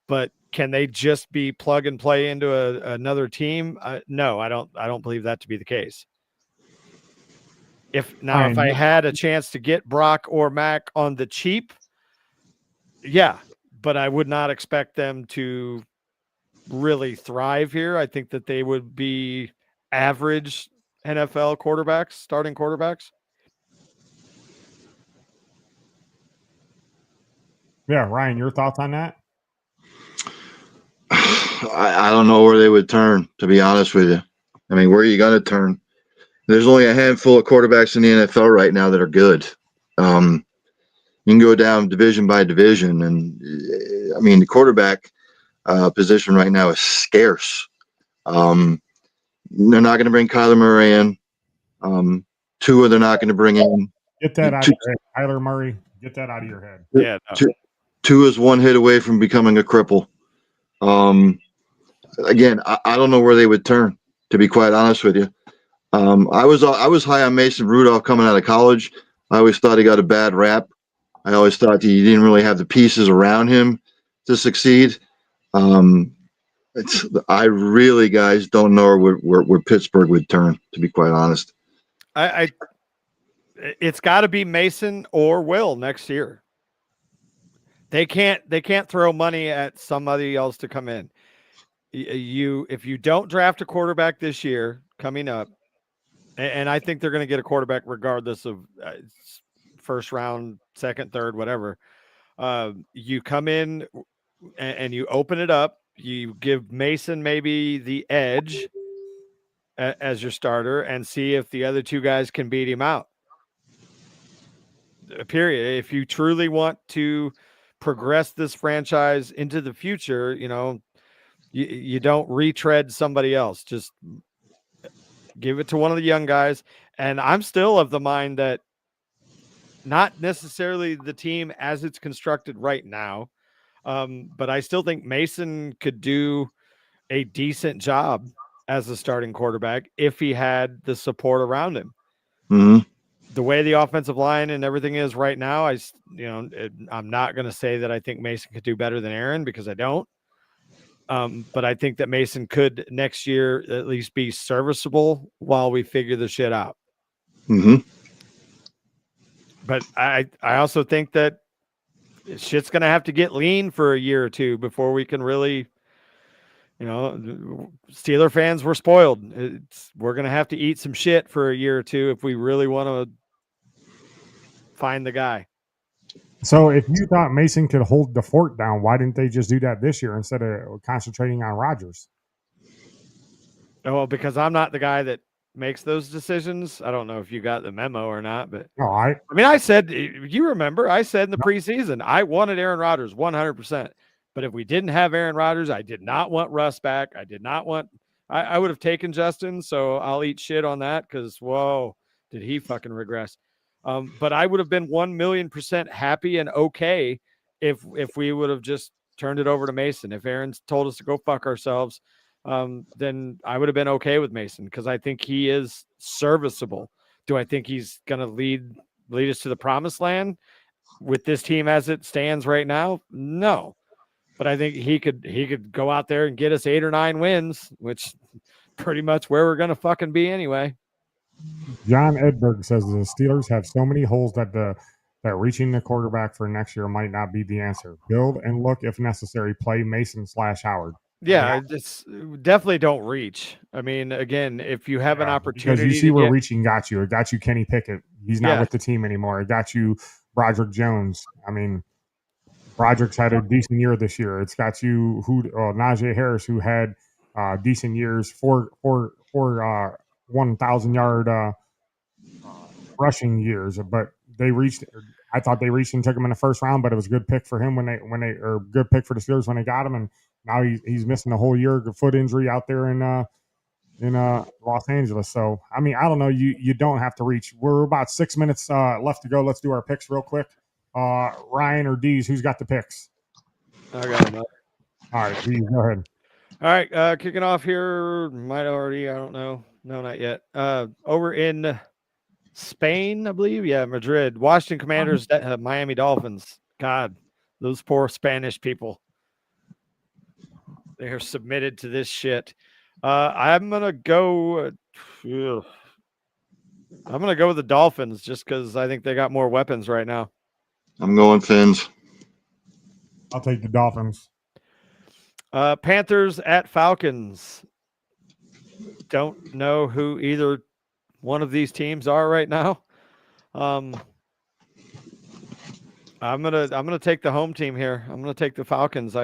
But can they just be plug and play into another team? No, I don't believe that to be the case. If I had a chance to get Brock or Mac on the cheap, yeah, but I would not expect them to really thrive here. I think that they would be average NFL quarterbacks, starting quarterbacks.
Yeah, Ryan, your thoughts on that?
I don't know where they would turn, to be honest with you. I mean, where are you going to turn? There's only a handful of quarterbacks in the NFL right now that are good. You can go down division by division, and I mean, the quarterback position right now is scarce. They're not going to bring Kyler Murray in. Tua, they're not going to bring in.
Get that out of your head. Kyler Murray, get that out of your head.
Yeah. No.
Tua's one hit away from becoming a cripple. Again, I don't know where they would turn, to be quite honest with you. I was high on Mason Rudolph coming out of college. I always thought he got a bad rap. I always thought he didn't really have the pieces around him to succeed. I really, guys, don't know where Pittsburgh would turn, to be quite honest.
It's got to be Mason or Will next year. They can't throw money at somebody else to come in. If you don't draft a quarterback this year coming up, and I think they're going to get a quarterback regardless of first round, second, third, whatever. You come in and you open it up. You give Mason maybe the edge as your starter and see if the other two guys can beat him out. Period. If you truly want to progress this franchise into the future, you don't retread somebody else. Just give it to one of the young guys. And I'm still of the mind that not necessarily the team as it's constructed right now, but I still think Mason could do a decent job as a starting quarterback if he had the support around him.
Mm-hmm.
The way the offensive line and everything is right now, I'm not going to say that I think Mason could do better than Aaron because I don't. But I think that Mason could next year at least be serviceable while we figure the shit out.
Mm-hmm.
But I also think that shit's going to have to get lean for a year or two before we can really, Steeler fans were spoiled. We're going to have to eat some shit for a year or two if we really want to find the guy.
So if you thought Mason could hold the fort down, why didn't they just do that this year instead of concentrating on Rodgers?
Oh, because I'm not the guy that makes those decisions. I don't know if you got the memo or not, but
no,
I said, you remember, I said in the preseason, I wanted Aaron Rodgers 100%. But if we didn't have Aaron Rodgers, I did not want Russ back. I did not want, I would have taken Justin. So I'll eat shit on that because, whoa, did he fucking regress? But I would have been 1,000,000% happy and okay if we would have just turned it over to Mason. If Aaron's told us to go fuck ourselves, then I would have been okay with Mason because I think he is serviceable. Do I think he's going to lead us to the promised land with this team as it stands right now? No. But I think he could go out there and get us 8 or 9 wins, which pretty much where we're going to fucking be anyway.
John Edberg says the Steelers have so many holes that reaching the quarterback for next year might not be the answer. Build and look if necessary. Play Mason/Howard.
Yeah, it's definitely don't reach. I mean, again, if you have an opportunity,
because you see where reaching got you. It got you Kenny Pickett. He's not with the team anymore. It got you Broderick Jones. I mean, Broderick's had a decent year this year. It's got you Najee Harris, who had decent years, four 1,000-yard rushing years. But they reached. I thought they reached and took him in the first round, but it was a good pick for him or good pick for the Steelers when they got him, and now he's missing the whole year, foot injury out there in Los Angeles. So I mean, I don't know. You don't have to reach. We're about 6 minutes left to go. Let's do our picks real quick. Ryan or Dees, who's got the picks?
I got them up.
All right, Dees, go ahead.
All right, kicking off here. Might already. I don't know. No, not yet. Over in Spain, I believe. Yeah, Madrid. Washington Commanders, Miami Dolphins. God, those poor Spanish people. They are submitted to this shit. I'm gonna go. I'm gonna go with the Dolphins just because I think they got more weapons right now.
I'm going Fins.
I'll take the Dolphins.
Panthers at Falcons. Don't know who either one of these teams are right now. I'm gonna take the home team here. I'm gonna take the Falcons.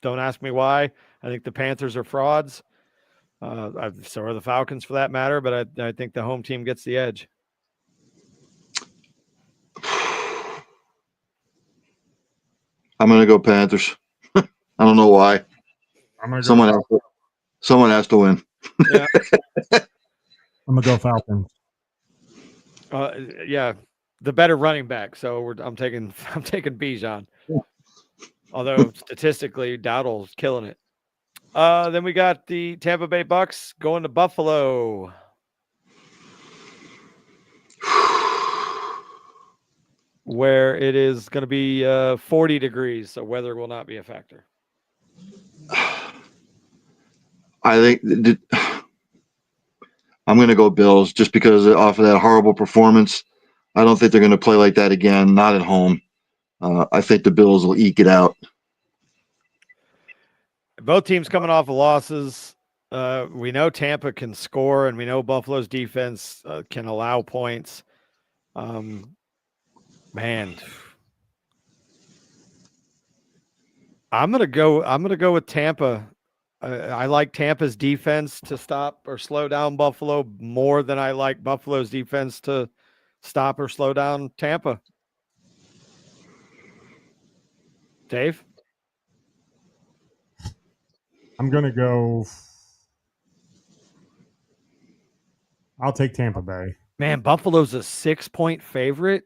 Don't ask me why. I think the Panthers are frauds. So are the Falcons for that matter, but I think the home team gets the edge.
I'm going to go Panthers. I don't know why. Someone has to win.
Yeah.
I'm going to go Falcons.
Yeah, the better running back. So I'm taking Bijan. Yeah. Although statistically, Dowdle's killing it. Then we got the Tampa Bay Bucks going to Buffalo. Where it is going to be 40 degrees, so weather will not be a factor.
I think I'm going to go Bills just because off of that horrible performance. I don't think they're going to play like that again, not at home. I think the Bills will eke it out.
Both teams coming off of losses. We know Tampa can score, and we know Buffalo's defense can allow points. Man, I'm gonna go with Tampa. I like Tampa's defense to stop or slow down Buffalo more than I like Buffalo's defense to stop or slow down Tampa. Dave?
I'm gonna go. I'll take Tampa Bay.
Man, Buffalo's a 6-point favorite.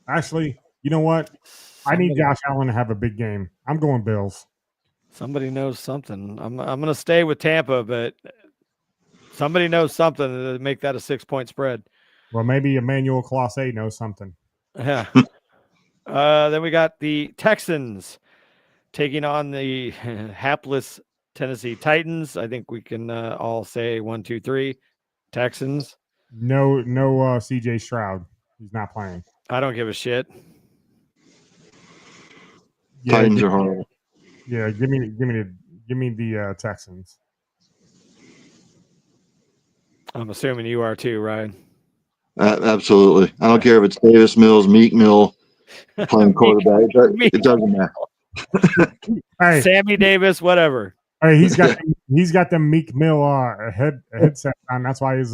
Actually, you know what? I need Josh Allen to have a big game. I'm going Bills.
Somebody knows something. I'm going to stay with Tampa, but somebody knows something to make that a 6-point spread.
Well, maybe Emmanuel Clase knows something.
Yeah. Then we got the Texans taking on the hapless Tennessee Titans. I think we can all say 1, 2, 3. Texans.
No, CJ Stroud. He's not playing.
I don't give a shit.
Yeah,
Titans are horrible.
Yeah, give me the Texans.
I'm assuming you are too, Ryan.
Absolutely. I don't care if it's Davis Mills, Meek Mill playing quarterback. It doesn't matter.
Hey,
Sammy Davis, whatever.
Hey, he's got the Meek Mill headset on. That's why he's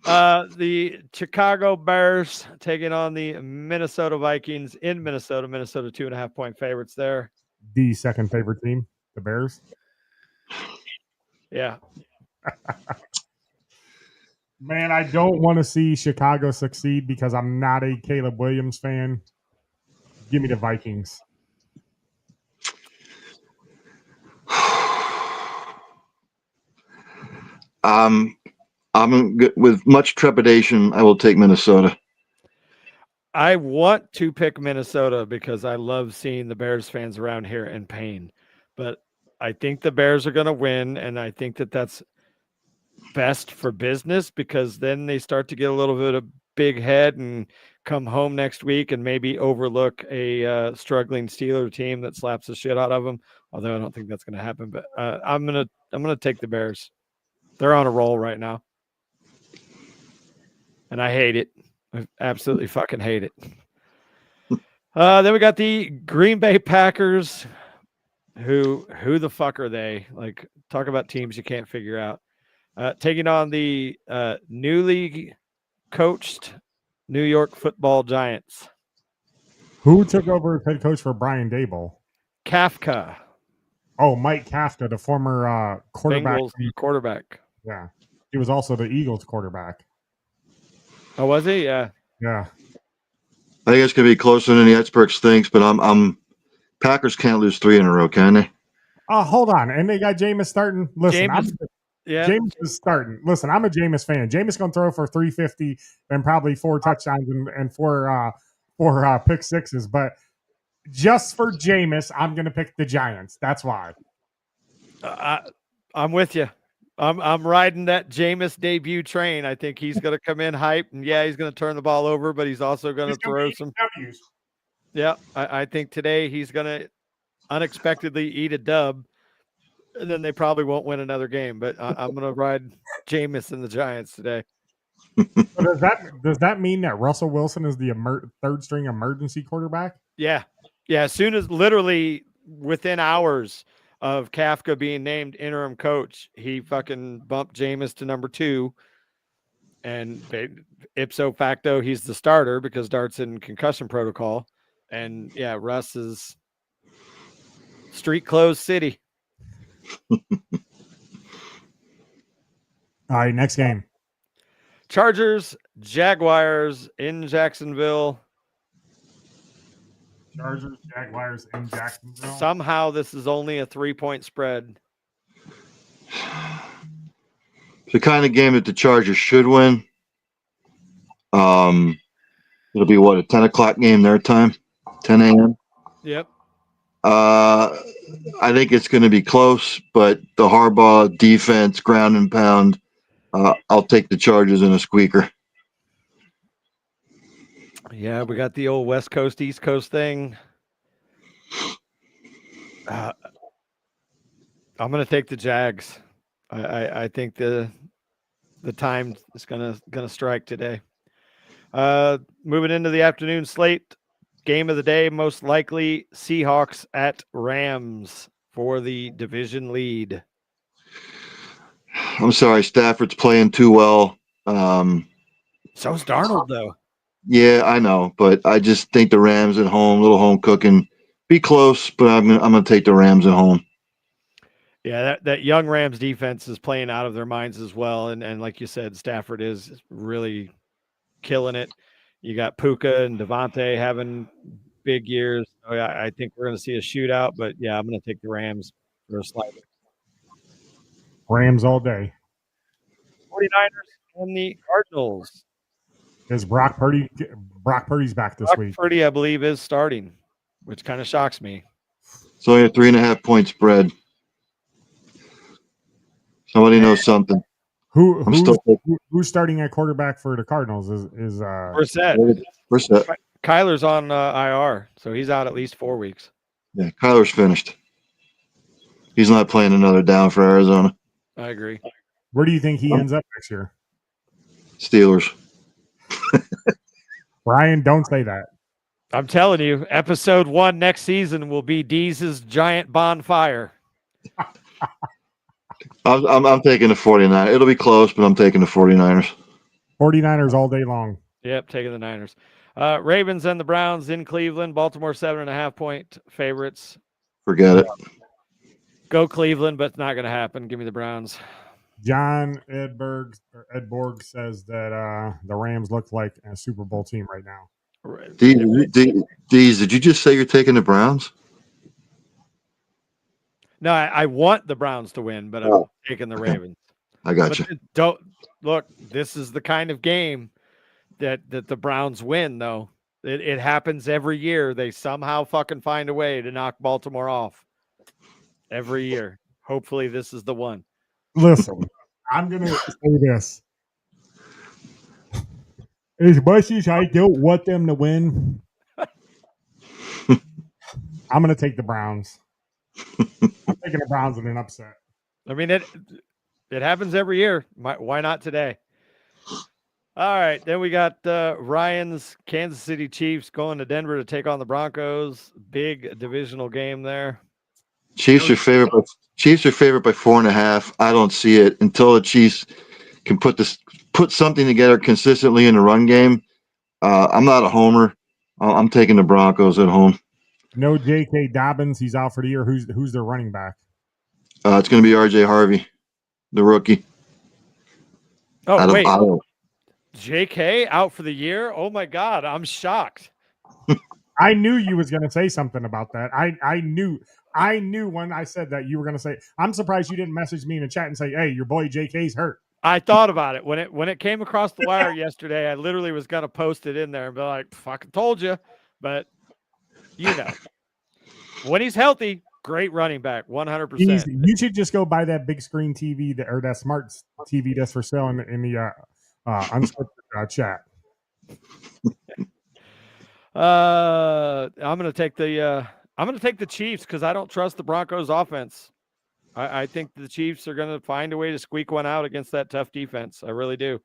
the Chicago Bears taking on the Minnesota Vikings in Minnesota. Minnesota 2.5-point favorites there.
The second favorite team, the Bears.
Yeah.
Man, I don't want to see Chicago succeed because I'm not a Caleb Williams fan. Give me the Vikings.
With much trepidation, I will take Minnesota.
I want to pick Minnesota because I love seeing the Bears fans around here in pain, but I think the Bears are going to win, and I think that that's best for business because then they start to get a little bit of big head and come home next week and maybe overlook a struggling Steeler team that slaps the shit out of them. Although I don't think that's going to happen, but I'm gonna take the Bears. They're on a roll right now, and I hate it. I absolutely fucking hate it. Then we got the Green Bay Packers. Who the fuck are they? Like, talk about teams you can't figure out. Taking on the newly coached New York Football Giants.
Who took over as head coach for Brian Dable?
Kafka.
Oh, Mike Kafka, the former quarterback.
Bengals quarterback.
Yeah, he was also the Eagles quarterback.
Oh, was he? Yeah.
Yeah.
I think it's gonna be closer than the experts thinks, but I'm Packers can't lose 3 in a row, can they?
Hold on, and they got Jameis starting. Listen, Jameis is starting. Listen, I'm a Jameis fan. Jameis gonna throw for 350 and probably 4 touchdowns and four pick sixes. But just for Jameis, I'm gonna pick the Giants. That's why.
I'm with you. I'm riding that Jameis debut train. I think he's going to come in hype, and yeah, he's going to turn the ball over, but he's also going to throw some
W's.
Yeah, I think today he's going to unexpectedly eat a dub, and then they probably won't win another game. But I'm going to ride Jameis and the Giants today.
So does that mean that Russell Wilson is the third string emergency quarterback?
Yeah. As soon as literally within hours of Kafka being named interim coach, he fucking bumped Jameis to number 2. And ipso facto, he's the starter because Dart's in concussion protocol. And yeah, Russ is street closed city.
All right, next game.
Chargers, Jaguars in Jacksonville.
Chargers, Jaguars in Jacksonville.
Somehow this is only a 3-point spread.
It's the kind of game that the Chargers should win. It'll be a 10 o'clock game their time, 10 a.m.
Yep.
I think it's going to be close, but the Harbaugh defense, ground and pound, I'll take the Chargers in a squeaker.
Yeah, we got the old West Coast, East Coast thing. I'm going to take the Jags. I think the time is gonna strike today. Moving into the afternoon slate, game of the day, most likely Seahawks at Rams for the division lead.
I'm sorry, Stafford's playing too well.
So's Darnold, though.
Yeah, I know, but I just think the Rams at home, little home cooking, be close, but I'm gonna take the Rams at home.
Yeah, that young Rams defense is playing out of their minds as well, and like you said, Stafford is really killing it. You got Puka and Devontae having big years. So yeah, I think we're going to see a shootout, but yeah, I'm going to take the Rams for a slight.
Rams all day.
49ers and the Cardinals.
Is Brock Purdy's back this week?
Brock Purdy, I believe, is starting, which kind of shocks me.
It's only a 3.5-point spread. Somebody knows something.
Who's starting at quarterback for the Cardinals? Is
Brissett. Kyler's on IR, so he's out at least 4 weeks.
Yeah, Kyler's finished. He's not playing another down for Arizona.
I agree.
Where do you think he ends up next year?
Steelers.
Brian, don't say that.
I'm telling you, episode 1 next season will be Deez's giant bonfire.
I'm taking the 49ers. It'll be close, but I'm taking the 49ers.
49ers all day long.
Yep, taking the Niners. Ravens and the Browns in Cleveland. Baltimore 7.5-point favorites.
Forget it.
Go Cleveland, but it's not going to happen. Give me the Browns.
John Edborg says that the Rams look like a Super Bowl team right now.
Right.
Deez, did you just say you're taking the Browns?
No, I want the Browns to win, but I'm
Oh,
taking the
okay.
Ravens.
I got
But
you.
don't look. This is the kind of game that the Browns win, though. It happens every year. They somehow fucking find a way to knock Baltimore off every year. Hopefully, this is the one.
Listen, I'm gonna say this. As much as I don't want them to win, I'm gonna take the Browns. I'm taking the Browns in an upset.
I mean, it happens every year. Why not today? All right, then we got Ryan's Kansas City Chiefs going to Denver to take on the Broncos. Big divisional game there.
Chiefs are favored by 4.5. I don't see it until the Chiefs can put something together consistently in the run game. I'm not a homer. I'm taking the Broncos at home.
No J.K. Dobbins, he's out for the year. Who's their running back?
It's going to be R.J. Harvey, the rookie.
Oh, wait. J.K. out for the year? Oh, my God. I'm shocked.
I knew you was going to say something about that. I knew when I said that you were going to say. I'm surprised you didn't message me in the chat and say, "Hey, your boy JK's hurt."
I thought about it when it came across the wire yesterday. I literally was going to post it in there and be like, "Fucking told you," but when he's healthy, great running back, 100%.
You should just go buy that big screen TV or that smart TV that's for sale in the unscripted chat.
I'm gonna take the Chiefs because I don't trust the Broncos offense. I think the Chiefs are gonna find a way to squeak one out against that tough defense. I really do.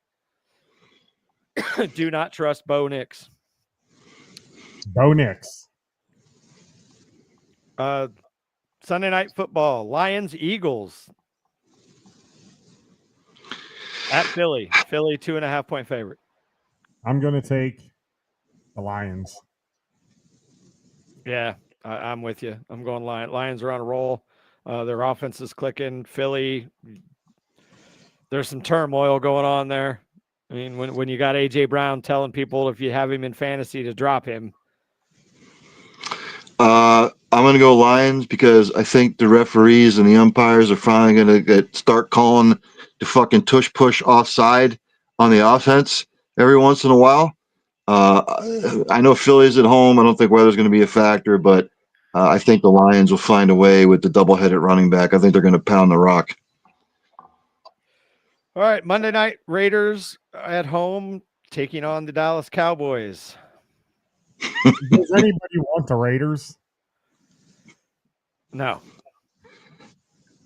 Do not trust Bo Nix.
Bo Nix.
Sunday Night Football, Lions, Eagles. At Philly. Philly 2.5-point favorite.
I'm going to take the Lions.
Yeah, I'm with you. I'm going Lions. Lions are on a roll. Their offense is clicking. Philly, there's some turmoil going on there. I mean, when you got A.J. Brown telling people if you have him in fantasy to drop him.
I'm going to go Lions because I think the referees and the umpires are finally going to start calling the fucking tush push offside on the offense every once in a while. I know Philly's at home. I don't think weather's going to be a factor, but I think the Lions will find a way with the double-headed running back. I think they're going to pound the rock.
All right, Monday night, Raiders at home taking on the Dallas Cowboys.
Does anybody want the Raiders?
No.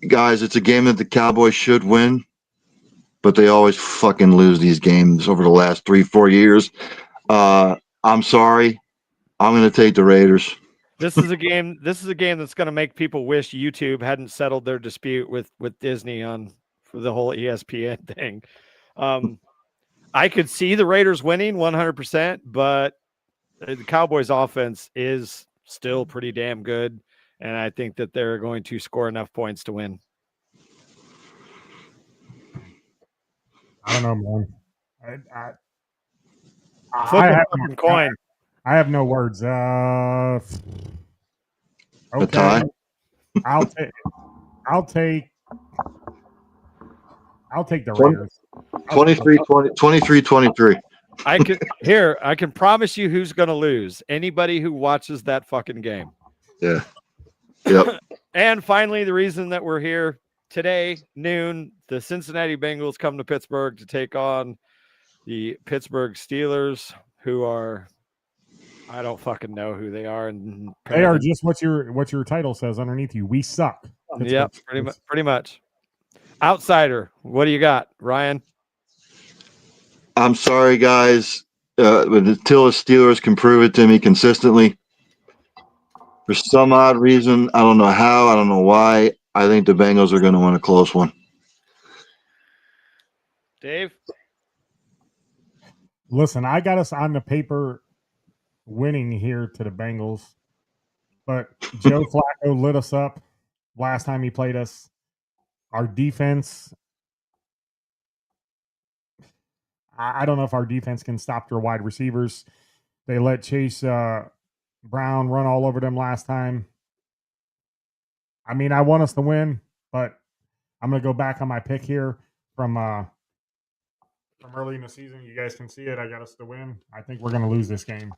Guys, it's a game that the Cowboys should win, but they always fucking lose these games over the last 3-4 years. I'm sorry. I'm going to take the Raiders.
This is a game that's going to make people wish YouTube hadn't settled their dispute with Disney for the whole ESPN thing. I could see the Raiders winning 100%, but the Cowboys offense is still pretty damn good. And I think that they're going to score enough points to win.
I don't know, man.
Flip a fucking coin.
I have no words. Okay.
A tie?
I'll take the Raiders.
23-23.
I can promise you who's going to lose. Anybody who watches that fucking game.
Yeah. Yep.
And finally, the reason that we're here today, noon, the Cincinnati Bengals come to Pittsburgh to take on the Pittsburgh Steelers, who are, I don't fucking know who they are. And
they are just what your title says underneath you. We suck.
Yeah, pretty much. Outsider, what do you got, Ryan?
I'm sorry, guys, but until the Steelers can prove it to me consistently, for some odd reason, I don't know how, I don't know why, I think the Bengals are going to win a close one.
Dave?
Listen, I got us on the paper winning here to the Bengals, but Joe Flacco lit us up last time he played us. Our defense I don't know if our defense can stop their wide receivers. They let Chase Brown run all over them last time. I mean, I want us to win, but I'm going to go back on my pick here from early in the season. You guys can see it. I got us to win. I think we're going to lose this game.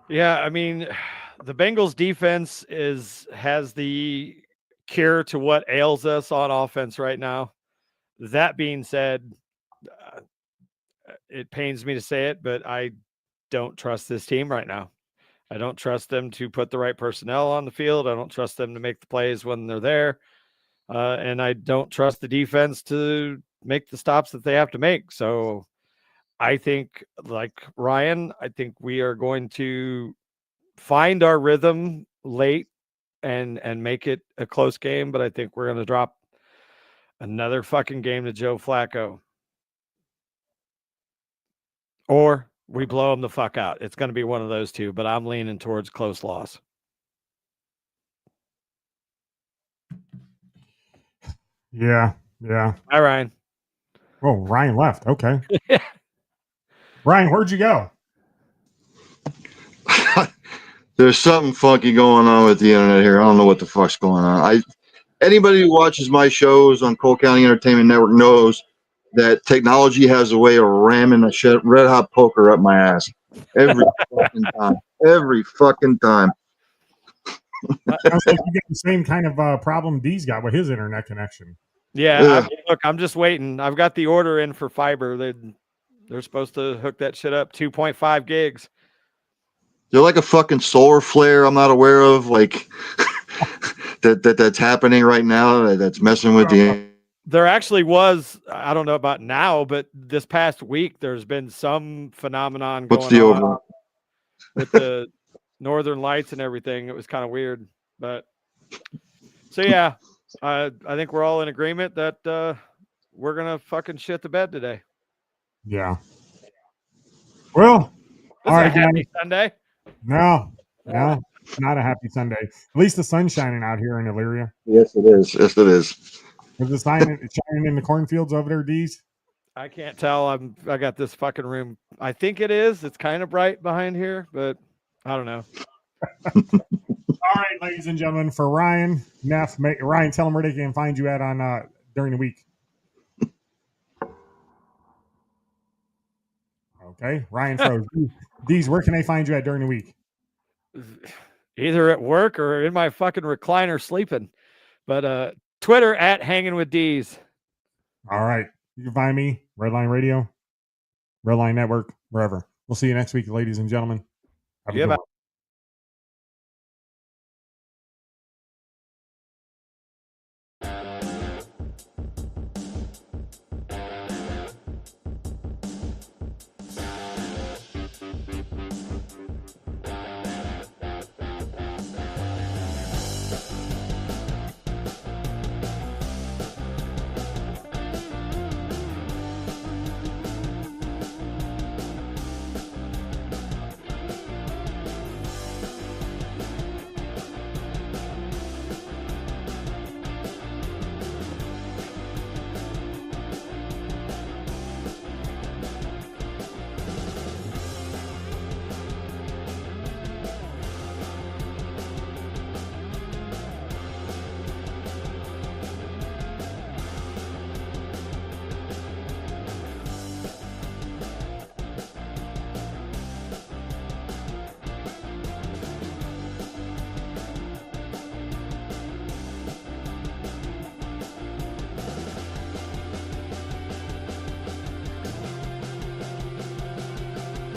Yeah, I mean, the Bengals defense has the cure to what ails us on offense right now. That being said, it pains me to say it, but I don't trust this team right now. I don't trust them to put the right personnel on the field. I don't trust them to make the plays when they're there. And I don't trust the defense to make the stops that they have to make. So I think, like Ryan, I think we are going to find our rhythm late and make it a close game, but I think we're going to drop another fucking game to Joe Flacco. Or we blow him the fuck out. It's going to be one of those two, but I'm leaning towards close loss.
Yeah.
Hi, Ryan.
Oh, Ryan left. Okay. Ryan, where'd you go?
There's something funky going on with the internet here. I don't know what the fuck's going on. Anybody who watches my shows on Cole County Entertainment Network knows that technology has a way of ramming a red hot poker up my ass every fucking time. Every fucking time.
Sounds like you get the same kind of problem D's got with his internet connection.
Yeah, I'm just waiting. I've got the order in for fiber. They're supposed to hook that shit up 2.5 gigs.
They're like a fucking solar flare I'm not aware of, like that's happening right now that's messing with the.
There actually was, I don't know about now, but this past week there's been some phenomenon going on with the northern lights and everything. It was kind of weird, but so yeah, I think we're all in agreement that we're gonna fucking shit the bed today.
Yeah. Well,
all right, happy Sunday.
No, not a happy Sunday. At least the sun's shining out here in Elyria.
Yes, it is. Yes, it is.
Is it shining in the cornfields over there, D's?
I can't tell. I got this fucking room. I think it is. It's kind of bright behind here, but I don't know.
All right, ladies and gentlemen, for Ryan, Neff, Ryan, tell them where they can find you at on during the week. Okay, Ryan froze. D's, where can they find you at during the week?
Either at work or in my fucking recliner sleeping. But Twitter at Hanging with D's.
All right. You can find me, Redline Radio, Redline Network, wherever. We'll see you next week, ladies and gentlemen. Have a good one.